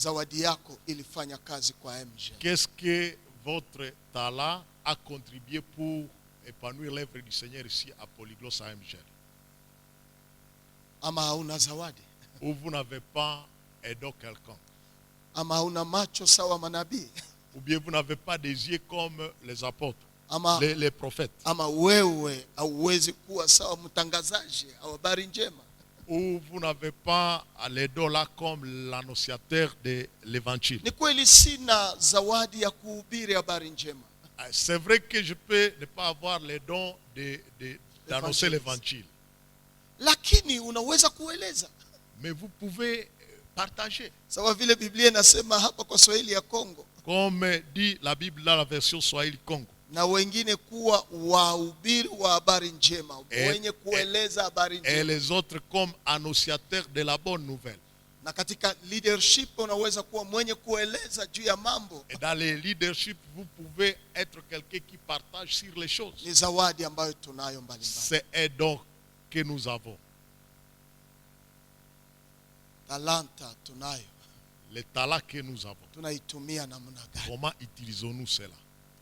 zawadi yako ilifanya kazi kwa MJ? Qu'est-ce que votre talent a contribué pour épanouir l'œuvre du Seigneur ici à Polyglos à MGL? Ama hauna zawadi? Ou vous n'avez pas aidé quelqu'un? Ama hauna macho sawa manabii? Ou bien vous n'avez pas des yeux comme les apôtres, Ama les prophètes? ama wewe hauwezi kuwa sawa mtangazaji au habari njema? Ou vous n'avez pas les dons là comme l'annonciateur de l'évangile? Ni kweli sina zawadi ya kuhubiri habari njema. C'est vrai que je peux ne pas avoir les dons d'annoncer l'évangile. Lakini unaweza kueleza. Mais vous pouvez partager. Sawa vile Biblia inasema hapa kwa Swahili ya Kongo. Comme dit la Bible dans la version Swahili Congo. Na wengine kuwa wahubiri wa habari njema, wenye kueleza habari njema. Et les autres comme annonciateurs de la bonne nouvelle. Na katika leadership unaweza kuwa mwenye kueleza juu ya mambo. Et dans les leadership, vous pouvez être quelqu'un qui partage sur les choses. Ni zawadi ambayo tunayo mbalimbali. C'est un don que nous avons. Talanta tunayo. Les talents que nous avons. Tunaitumia namna gani? Comment utilisons-nous cela?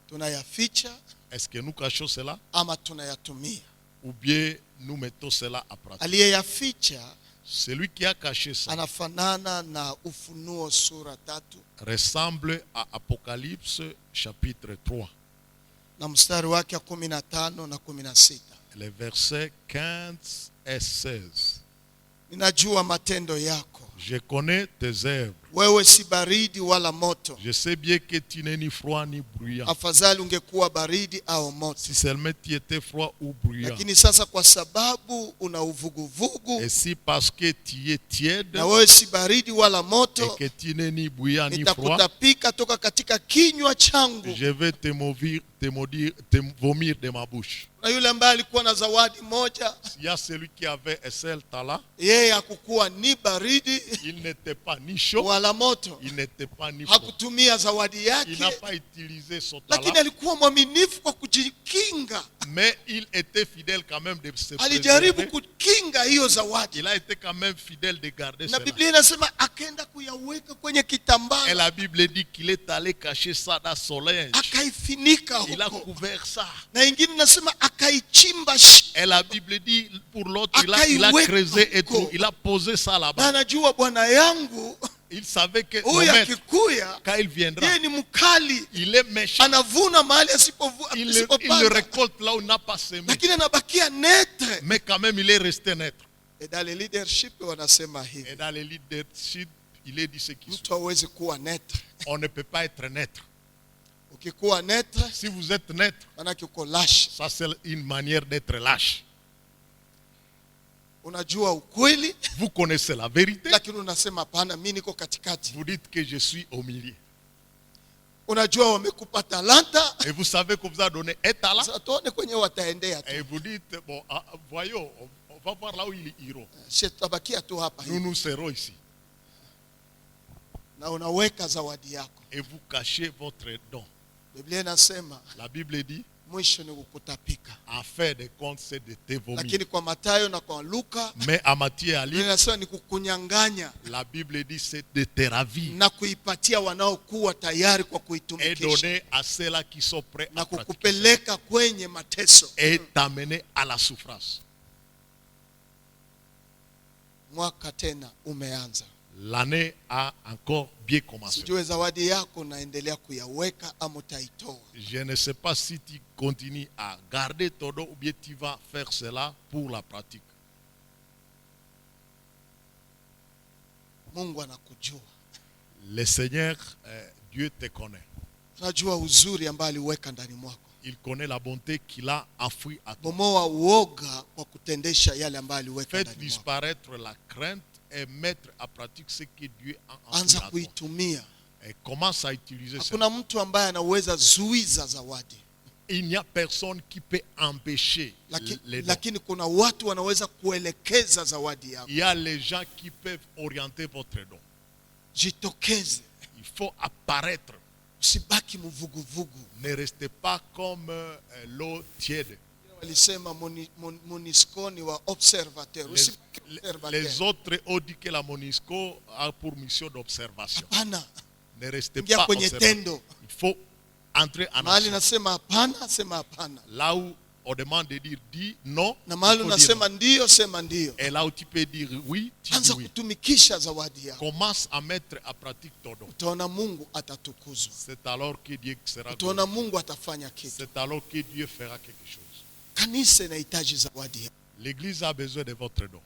Tunayaficha? Est-ce que nous cachons cela? Ama tunayatumia? Ou bien nous mettons cela à pratique? Aliyeyaficha Celui qui a caché ça anafanana na Ufunuo sura 3 ressemble à Apocalypse chapitre 3. na mstari wake 15 na 16. Les versets 15 et 16. Ninajua matendo yako. Je connais tes œuvres. Wewe si baridi wala moto. Je sais bien que tu n'es ni froid ni bruyant. Afadhali ungekuwa baridi au moto. Si seulement tu étais froid ou bruyant. Lakini sasa kwa sababu una uvuguvugu. Et si parce que tu es tiède. Na wewe si baridi wala moto. Et que tu n'es ni bruyant ni froid. Nitakutapika toka katika kinywa changu. Je vais te vomir de ma bouche. Na yule ambaye alikuwa na zawadi moja. Il y a celui qui avait un seul talent. Yeye hakukuwa ni baridi. Il n'était pas ni chaud. Wala moto. Il n'était pas ni froid. Hakutumia zawadi yake. Il n'a pas utilisé son talent. Lakini alikuwa mwaminifu kwa kujikinga. Mais il était fidèle quand même de se Alijaribu kukinga hiyo zawadi. Il a été quand même fidèle de garder Na cela. Biblia inasema akaenda kuyaweka kwenye kitambaa. Et la Bible dit qu'il est allé cacher ça dans son linge. Akaifinika huko. Il a couvert ça. Na ingine nasema akaichimba. Et la Bible dit pour l'autre il a creusé et tout. Il a posé ça là-bas. Na anajua bwana yangu. Il savait que quand il viendra, il est méchant. Il le récolte là où il n'a pas semé. Mais quand même, il est resté net. Et dans le leadership, il est dit ce qui suit. On ne peut pas être net. Si vous êtes net, ça c'est une manière d'être lâche. Vous connaissez la vérité. Vous dites que je suis au milieu. Et vous savez qu'on vous a donné un talent. Et vous dites, bon, voyons, on va voir là où ils iront. Nous serons ici. Et vous cachez votre don. La Bible dit, en fin de compte, c'est de te vomir. Mais à Matthieu et à Luc, la Bible dit c'est de te ravir. Et donner à ceux-là qui sont prêts à pratiquer. Et t'amener à la souffrance. L'année a encore bien commencé. Je ne sais pas si tu continues à garder ton don ou bien tu vas faire cela pour la pratique. Le Seigneur, Dieu te connaît. Il connaît la bonté qu'il a enfouie à toi. Faites disparaître la crainte et mettre à pratique ce que Dieu a enfouie à toi. Et commence à utiliser ça. Il n'y a personne qui peut empêcher les dons. Il y a les gens qui peuvent orienter votre don. Il faut apparaître. Ne restez pas comme l'eau tiède. Les autres ont dit que la MONUSCO a pour mission d'observation. Ne restez pas observateur. Il faut entrer en action. Là où on demande de dire dis non, et là où tu peux dire oui, tu dis oui. Commence à mettre à pratique ton don. C'est alors que Dieu sera glorifié. C'est alors que Dieu fera quelque chose. L'église a besoin de votre don.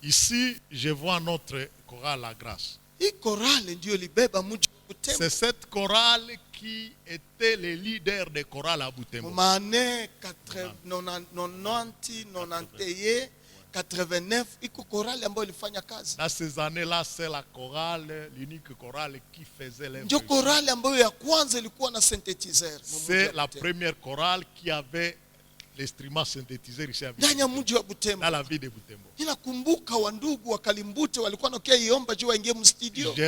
Ici, je vois notre chorale La Grâce. C'est cette chorale qui était le leader des chorales à Butembo. Dans ces années-là, c'est la chorale, l'unique chorale qui faisait l'œuvre. C'est la première chorale qui avait l'instrument synthétiseur ici à Butembo. Dans la ville de Butembo. Je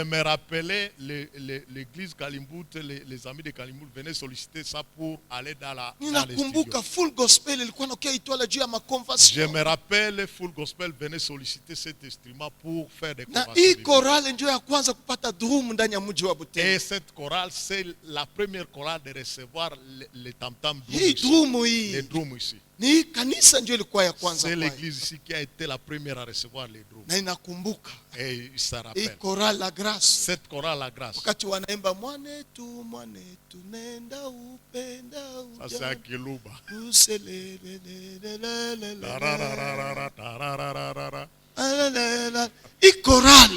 me rappelais l'église Kalimbute, les amis de Kalimbute venaient solliciter ça pour aller dans les studios. Je me rappelle Full Gospel venait solliciter cet instrument pour faire des conversations. Et cette chorale, c'est la première chorale de recevoir les tam-tam drum ici. C'est l'église ici qui a été la première à recevoir les drums. Et il se rappelle. Cette chorale La Grâce. Ça c'est à Kiluba.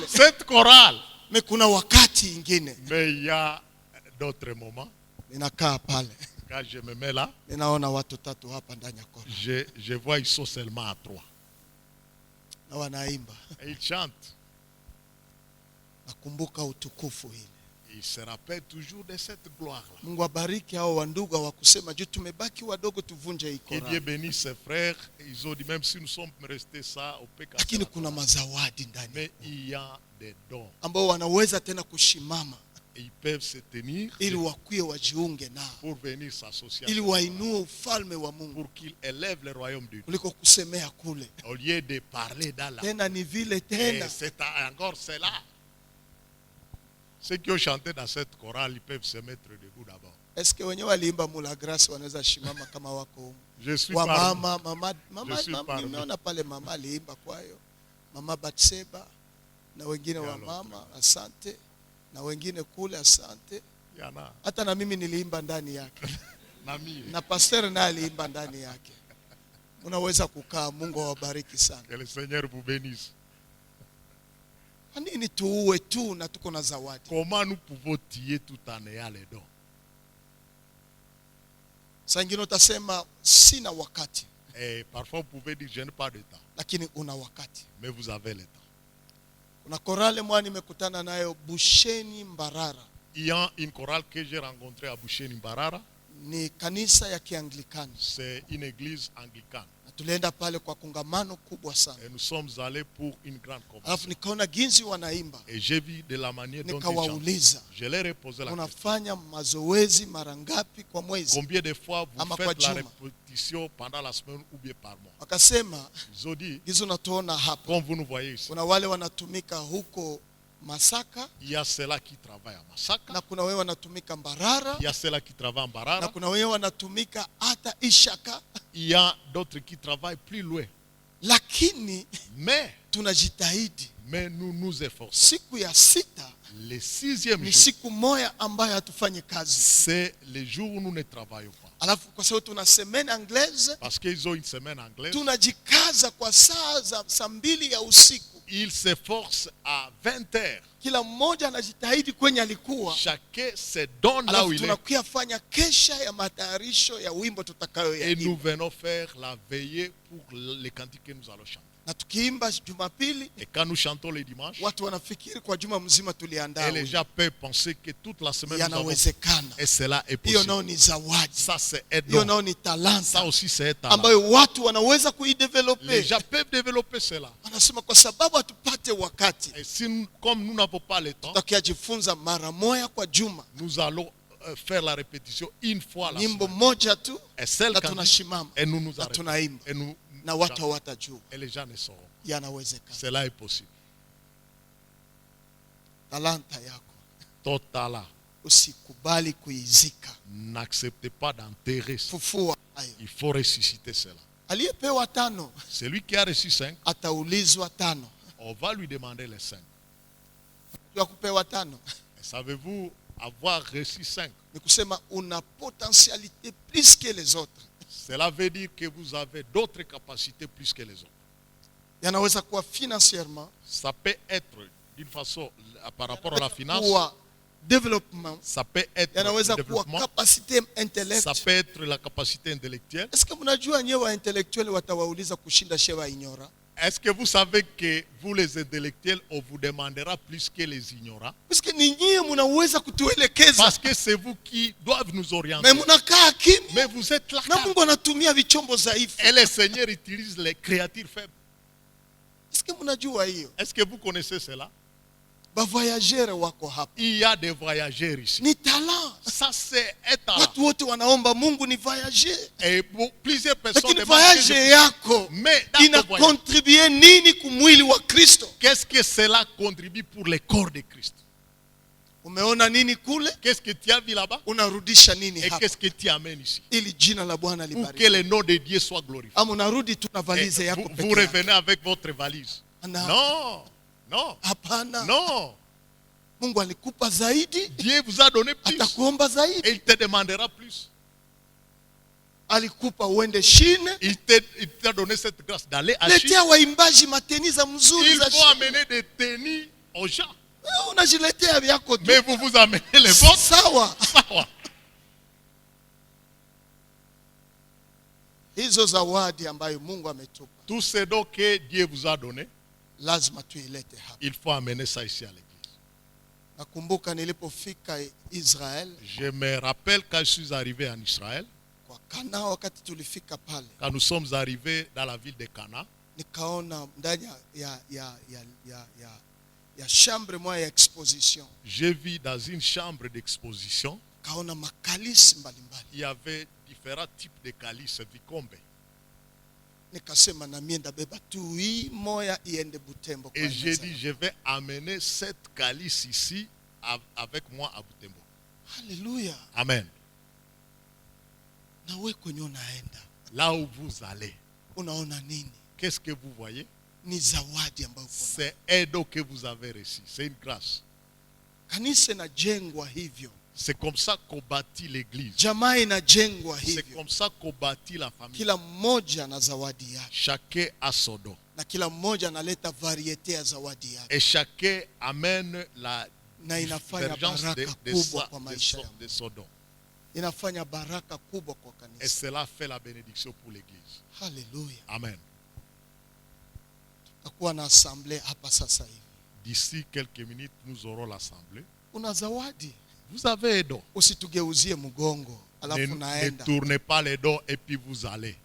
Cette chorale. Mais il y a d'autres moments. Quand je me mets là, je vois ils sont seulement à 3. Et ils chantent. Ils se rappellent toujours de cette gloire-là. Que Dieu bénisse ses frères. Ils ont dit même si nous sommes restés ça, on peut casser. Mais il y a des dons. Et ils peuvent se tenir pour venir s'associer pour qu'ils élèvent le royaume de Dieu. Au lieu de parler dans la c'est encore cela. Ceux qui ont chanté dans cette chorale, ils peuvent se mettre debout d'abord. Est-ce que je suis parmi. Na wengine kule asante. Hata na mimi niliimba ndani yake. Na pastor naye aliimba ndani yake. Unaweza kukaa, Mungu awabariki sana. Que le Seigneur vous bénisse. Kwa nini tuue tu na tuko na zawadi? Comment nous pouvons tuer tout en ayant les dons? Sangino utasema sina wakati. Et parfois vous pouvez dire je n'ai pas de temps. Lakini una wakati. Mais vous avez le temps. Kuna chorale mwana nimekutana nayo Busheni Mbarara. Il y a une chorale que j'ai rencontrée à Busheni Mbarara. Ni kanisa ya Kianglikani. C'est une église anglicane. Na tulienda pale kwa kongamano kubwa sana. Et nous sommes allés pour une grande convention. Alafu nikaona ginzi wanaimba. Et j'ai vu de la manière dont ils chantent. Je leur ai posé la question. Unafanya mazoezi mara ngapi kwa mwezi? Combien de fois vous faites la répétition pendant la semaine ou bien par mois? Wakasema, ils ont dit, gizo natuona hapa. Comme vous nous voyez ici. Kuna wale wanatumika huko Masaka. Il y a ceux-là qui travaillent à Masaka. Na kuna wewe wanatumika Mbarara. Il y a ceux-là qui travaillent à Mbarara. Na kuna wewe wanatumika hata Ishaka. Il y a d'autres qui travaillent plus loin. Lakini mais tunajitahidi. Mais nous nous efforçons. Siku ya sita, le 6e jour, ni siku moja ambayo hatufanyi kazi. C'est le jour où nous ne travaillons pas. Alafu kwa sababu tuna semaine anglaise. Parce qu'ils ont une semaine anglaise. Tunajikaza kwa saa 2 ya usiku. Il s'efforce à 20h. Kila mmoja anajitahidi kwenye alikuwa. Chacun se donne là où il est. Tunakuja fanya kesha ya matayarisho ya wimbo tutakayoimba. Et nous venons faire la veillée pour les cantiques que nous allons chanter. Na tukiimba Jumapili, et quand nous chantons le dimanche, watu wanafikiri kwa juma mzima tuliandaa. Et les gens peuvent penser que toute la semaine nous avons. Et cela est possible. Hiyo nao ni zawadi. Ça c'est aide. Hiyo nao ni talanta. Ça aussi c'est talent. Ambayo watu wanaweza kuideveloper. Les gens peuvent développer cela. Wanasema kwa sababu hatupate wakati. Et si comme nous n'avons pas le temps, tutakiajifunza mara moja kwa juma. Nous allons faire la répétition une fois la nyimbo semaine. moja tu Et celle na quand tunashimama et nous nous na arrêtons. tunaimba Et nous na watu watajua et les gens ne sauront. yanawezekana. Cela est possible. Talanta yako Total. usikubali kuizika. N'acceptez pas d'enterrer ça. Fufua hayo. Il faut ressusciter cela. Aliyepewa 5 Celui qui a reçu 5, ataulizwa 5. on va lui demander les 5. Ya kupewa 5 Et savez-vous, avoir reçu 5, ni kusema una potentialité plus que les autres. cela veut dire que vous avez d'autres capacités plus que les autres. Yanaweza kuwa financièrement, Ça peut être d'une façon par rapport à la finance, kuwa development, ça peut être le yanaweza kuwa développement, capacité intellect. ça peut être la capacité intellectuelle. Est-ce que mnajua nyewe wa intellectual watawauliza kushinda shewa inyora? Est-ce que vous savez que vous les intellectuels, on vous demandera plus que les ignorants? Parce que ni nyie mnaweza kutuelekeza. Parce que c'est vous qui doivent nous orienter. Mais mnakaa kimya. Mais vous êtes là. Na Mungu anatumia vichombo dhaifu. Et le Seigneur utilise les créatures faibles. Est-ce que mnajua hiyo? Est-ce que vous connaissez cela? Ba voyageurs wako hapa. Il y a des voyageurs ici. Ni talent. Ça c'est un talent. Watu wote wanaomba Mungu ni voyager. Et plusieurs personnes Lakini demandent voyage que yako mais dans ina ton voyage, contribuer nini kumwili wa Kristo? qu'est-ce que cela contribue pour le corps de Christ? Umeona nini kule? Qu'est-ce que tu as vu là-bas? Unarudisha nini Et hapa? qu'est-ce que tu amènes ici? Ili jina la Bwana Pour que libarikiwe. le nom de Dieu soit glorifié. Ama unarudi tu na valise Et yako vous peke yako. revenez avec votre valise. Non, non, Hapana. non. Mungu alikupa zaidi, Dieu vous a donné plus. atakuomba zaidi. Et il te demandera plus. Alikupa uende Chine. Il t'a donné cette grâce d'aller à Chine. Letea waimbaji mateni za mzuri Il za faut Chine. amener des tenues aux gens. Unajiletea vyako tu. Mais vous amenez les vôtres. Sawa. Sawa. Hizo zawadi ambayo Mungu ametupa Tout ce dons que Dieu vous a donné, lazima tuilete hapa. il faut amener ça ici à l'église. Nakumbuka nilipofika Israel Je me rappelle quand je suis arrivé en Israël, kwa Kana, wakati tulifika pale quand nous sommes arrivés dans la ville de Cana, nikaona ndani ya chambre moja ya exposition, j'ai vu dans une chambre d'exposition, kaona makalisi mbalimbali. il y avait différents types de calices, vikombe. Nikasema na mimi ndabeba tu hii moja iende Butembo kwa Et j'ai Israel. dit, je vais amener cette calice ici avec moi à Butembo. Haleluya. Amen. Na wewe kwenye unaenda, Là où vous allez, unaona nini? qu'est-ce que vous voyez? Ni zawadi ambayo uko nayo. C'est un don que vous avez reçu. C'est une grâce. Kanisa inajengwa hivyo. C'est comme ça qu'on bâtit l'église. Jamaa inajengwa C'est hivyo. comme ça qu'on bâtit la famille. Kila mmoja na zawadi yake. Chacun a son don. Na kila mmoja analeta variete ya zawadi yake. Et chacun amène la Na inafanya divergence baraka kubwa kwa maisha ya de son don. inafanya baraka kubwa kwa Et kanisa. cela fait la bénédiction pour l'église. Haleluya. Amen. Takuwa na assemblée hapa sasa hivi. D'ici quelques minutes, nous aurons l'assemblée. Una zawadi. Vous avez un don. Usitugeuzie mgongo alafu Ne naenda. tournez pas les dons et puis vous allez.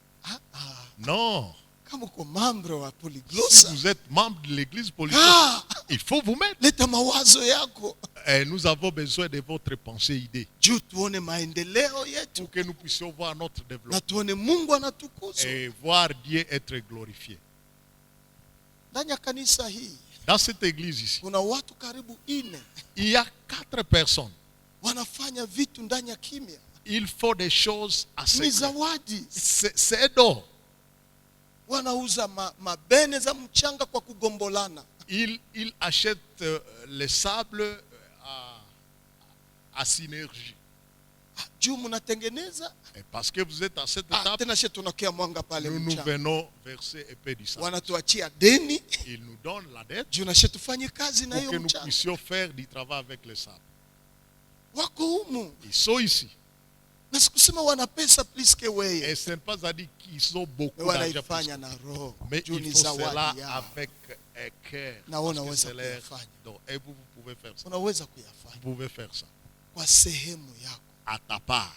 Non. Kama uko membre wa Si Polyglossa, vous êtes membre de l'église Polyglossa, il faut vous mettre. leta mawazo yako. Et nous avons besoin de votre pensée, idée, Juu tuone maendeleo yetu pour que nous puissions voir notre na développement tuone Mungu anatukuzwa. et voir Dieu être glorifié. Ndani ya kanisa hii Dans cette église ici, kuna watu karibu 4 il y a 4 personnes. wanafanya vitu ndani ya kimya. Il faut des choses à Ni secret. zawadi. C'est un don. Wanauza mabene za mchanga kwa kugombolana. Il achète le sable à synergie. Juu mnatengeneza. Et parce que vous êtes à cette étape, Tena shetu tunakea mwanga pale nous mchanga. venons verser un peu du sable. Wanatuachia deni. Il nous donne la dette Juu na shetu fanye kazi na pour hiyo que nous mchanga. puissions faire du travail avec le sable. Wako humu. Ils sont ici. Na sikusema wana pesa plus que Et wewe. ce n'est pas à dire qu'ils ont beaucoup d'argent. Wanaifanya na roho. Mais Juu il ni faut cela zawadi yao. avec un cœur. Na Parce que unaweza c'est leur kuyafanya. don. Et vous pouvez faire ça. Unaweza kuyafanya. Vous pouvez faire ça. Kwa sehemu yako. À ta part,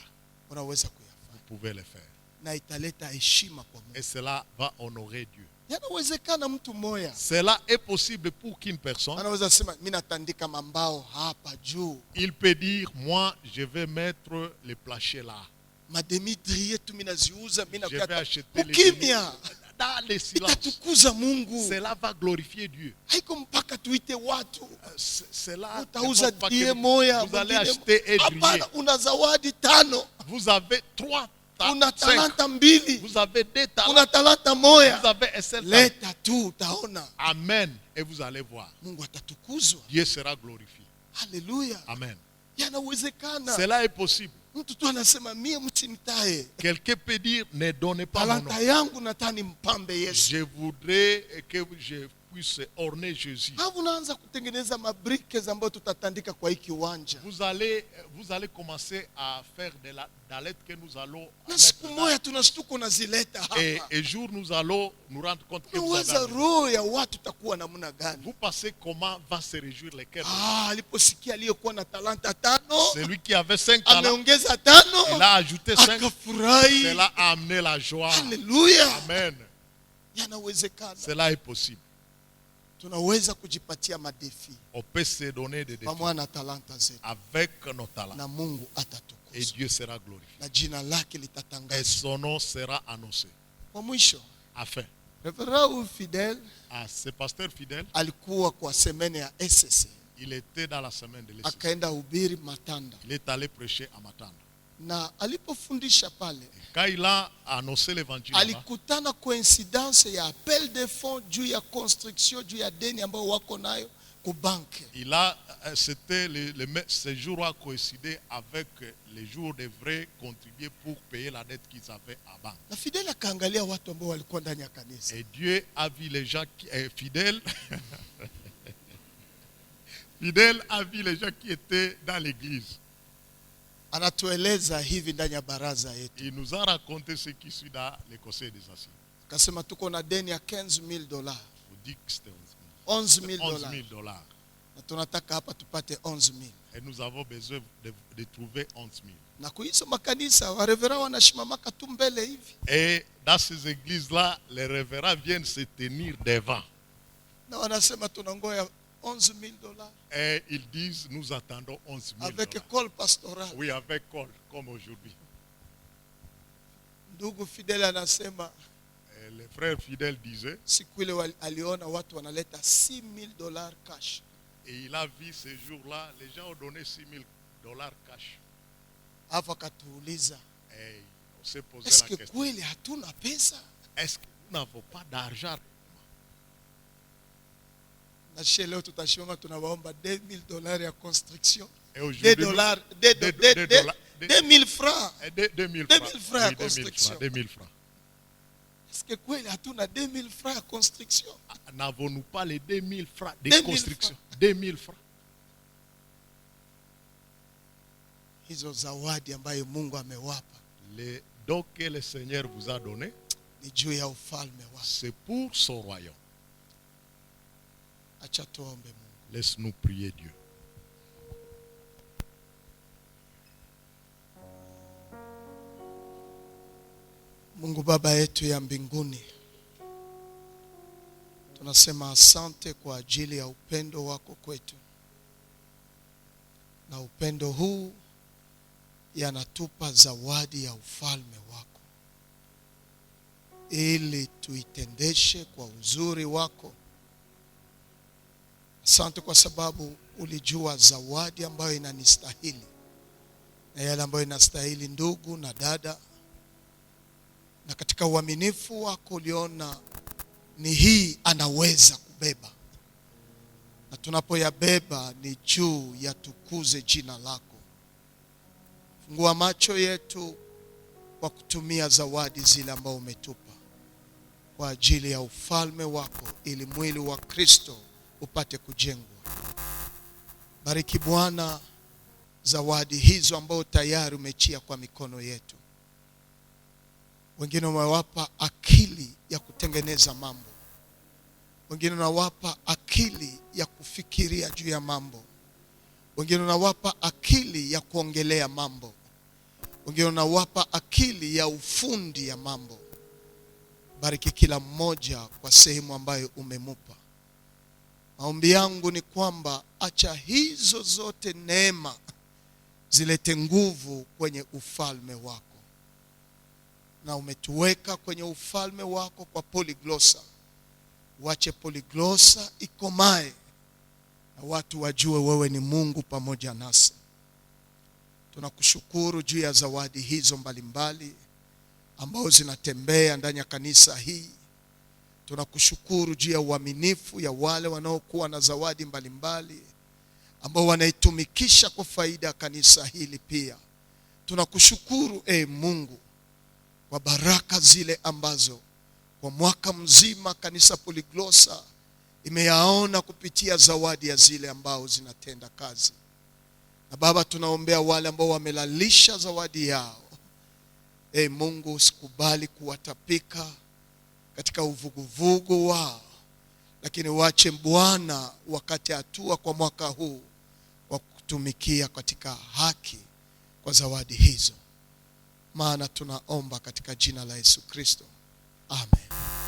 Unaweza vous kuyafanya. pouvez le faire. Na italeta heshima kwa Mungu. Et cela va honorer Dieu. Yanawezekana mtu mmoja. Cela est possible pour qu'une personne. Anaweza sema mimi natandika mambao hapa juu. Il peut dire moi je vais mettre les planchers là. Mademi-drie tu mimi naziuza mimi je vais acheter les kimya. Dans le silence. Itatukuza Mungu. Cela va glorifier Dieu. Haiko mpaka tuite watu. Cela utauza die moya. Vous allez acheter et griller. Hapana, una zawadi 5. Vous avez 3. Una talanta 2. Vous avez 2 talents. Una talanta moya. Vous avez un seul talent. Leta tu utaona. Amen. Et vous allez voir. Mungu atatukuzwa. Dieu sera glorifié. Alléluia. Amen. Yanawezekana. Cela est possible. Mtu tu anasema mie msimtae. Quelqu'un peut dire ne donnez pas mon nom. Talanta yangu nataka mpambe Yesu. Je voudrais que je puisse orner Jésus. Unaanza kutengeneza mabrikes ambayo tutatandika kwa hiki uwanja. Vous allez commencer à faire de la dalette que nous allons na siku moja tunashtuka unazileta hapa. Et jour nous allons nous rendre compte que vous avez. Roho ya watu takuwa namna gani? Vous pensez comment va se réjouir les cœurs? Aliposikia aliyokuwa na talanta 5. Celui qui avait 5 talents. Ameongeza 5. Il a ajouté 5. Akafurahi. Cela a amené la joie. Alléluia. Amen. Yanawezekana. Cela est possible. Tunaweza kujipatia madefi. On peut se donner des défis. Pamoja na talanta zetu. Avec nos talents. Na Mungu atatukuzwa. Et Dieu sera glorifié. Na jina lake litatangazwa. Et son nom sera annoncé. Kwa mwisho. Enfin. Reverend Fidel. Ce pasteur Fidel. Alikuwa kwa semaine ya SSC. Il était dans la semaine de l'SSC. Akaenda ubiri Matanda. Il est allé prêcher à Matanda. Na alipofundisha pale, quand il a annoncé l'évangile, alikutana coïncidence ya appel de fonds juu ya construction juu ya deni ambao wako nayo ku banque. Ce jour a coïncidé avec les jours de vrais contribuer pour payer la dette qu'ils avaient à banque. Na Fidel akaangalia watu ambao walikuwa ndani ya kanisa. Et Dieu a vu les gens qui fidèles. Fidèle a vu les gens qui étaient dans l'église. Anatueleza hivi ndani ya baraza yetu. Il nous a raconté ce qui suit dans le conseil des anciens. Kasema tuko na deni ya $15,000. Vous dites que c'était $11,000. Na tunataka hapa tupate 11,000. Et nous avons besoin de trouver 11,000. Na kuiso makanisa wa reverend wanashimamaka tu mbele hivi. Et dans ces églises là, les révérends viennent se tenir devant. Na wanasema tunangoya $11,000. Et ils disent, nous attendons 11,000. Avec call pastoral. Oui, avec call, comme aujourd'hui. Ndugu Fidel anasema. Le frère Fidel disait. Siku ile aliona watu wanaleta $6,000 cash. Et il a vu ce jour-là, les gens ont donné $6,000 cash. Afa katuuliza. Et on s'est posé la question. Est-ce que kweli hatuna pesa? Est-ce que nous n'avons pas d'argent? Na leo tutashonga tunawaomba $2,000 ya construction. $2,000 francs. 2,000 francs ya construction. 2,000 francs. Est-ce que kweli hatuna 2,000 francs ya construction? N'avons-nous pas les 2,000 francs de construction? 2,000 francs. Hizo zawadi ambayo Mungu amewapa. Les dons que le Seigneur vous a donnés. Ni juu ya ufalme wake. C'est pour son royaume. Acha tuombe Mungu. Laisse-nous prier Dieu. Mungu Baba yetu ya mbinguni, tunasema asante kwa ajili ya upendo wako kwetu. Na upendo huu yanatupa zawadi ya ufalme wako, ili tuitendeshe kwa uzuri wako. Asante kwa sababu ulijua zawadi ambayo inanistahili na yale ambayo inastahili ndugu na dada. Na katika uaminifu wako uliona ni hii anaweza kubeba. Na tunapoyabeba ni juu ya tukuze jina lako. Fungua macho yetu kwa kutumia zawadi zile ambao umetupa kwa ajili ya ufalme wako, ili mwili wa Kristo upate kujengwa. Bariki Bwana zawadi hizo ambao tayari umechia kwa mikono yetu. Wengine umewapa akili ya kutengeneza mambo. Wengine unawapa akili ya kufikiria juu ya mambo. Wengine unawapa akili ya kuongelea mambo. Wengine unawapa akili ya ufundi ya mambo. Bariki kila mmoja kwa sehemu ambayo umemupa. Maombi yangu ni kwamba acha hizo zote neema zilete nguvu kwenye ufalme wako. Na umetuweka kwenye ufalme wako kwa polyglossa. Wache polyglossa ikomae na watu wajue wewe ni Mungu pamoja nasi. Tunakushukuru juu ya zawadi hizo mbalimbali ambao zinatembea ndani ya kanisa hii. Tunakushukuru juu ya uaminifu ya wale wanaokuwa na zawadi mbalimbali ambao wanaitumikisha kwa faida ya kanisa hili pia. Tunakushukuru Mungu kwa baraka zile ambazo kwa mwaka mzima kanisa Polyglossa imeyaona kupitia zawadi ya zile ambao zinatenda kazi. Na Baba, tunaombea wale ambao wamelalisha zawadi yao. Mungu, usikubali kuwatapika katika uvuguvugu wao, lakini wache Bwana wakati hatua kwa mwaka huu wa kutumikia katika haki kwa zawadi hizo. Maana tunaomba katika jina la Yesu Kristo. Amen.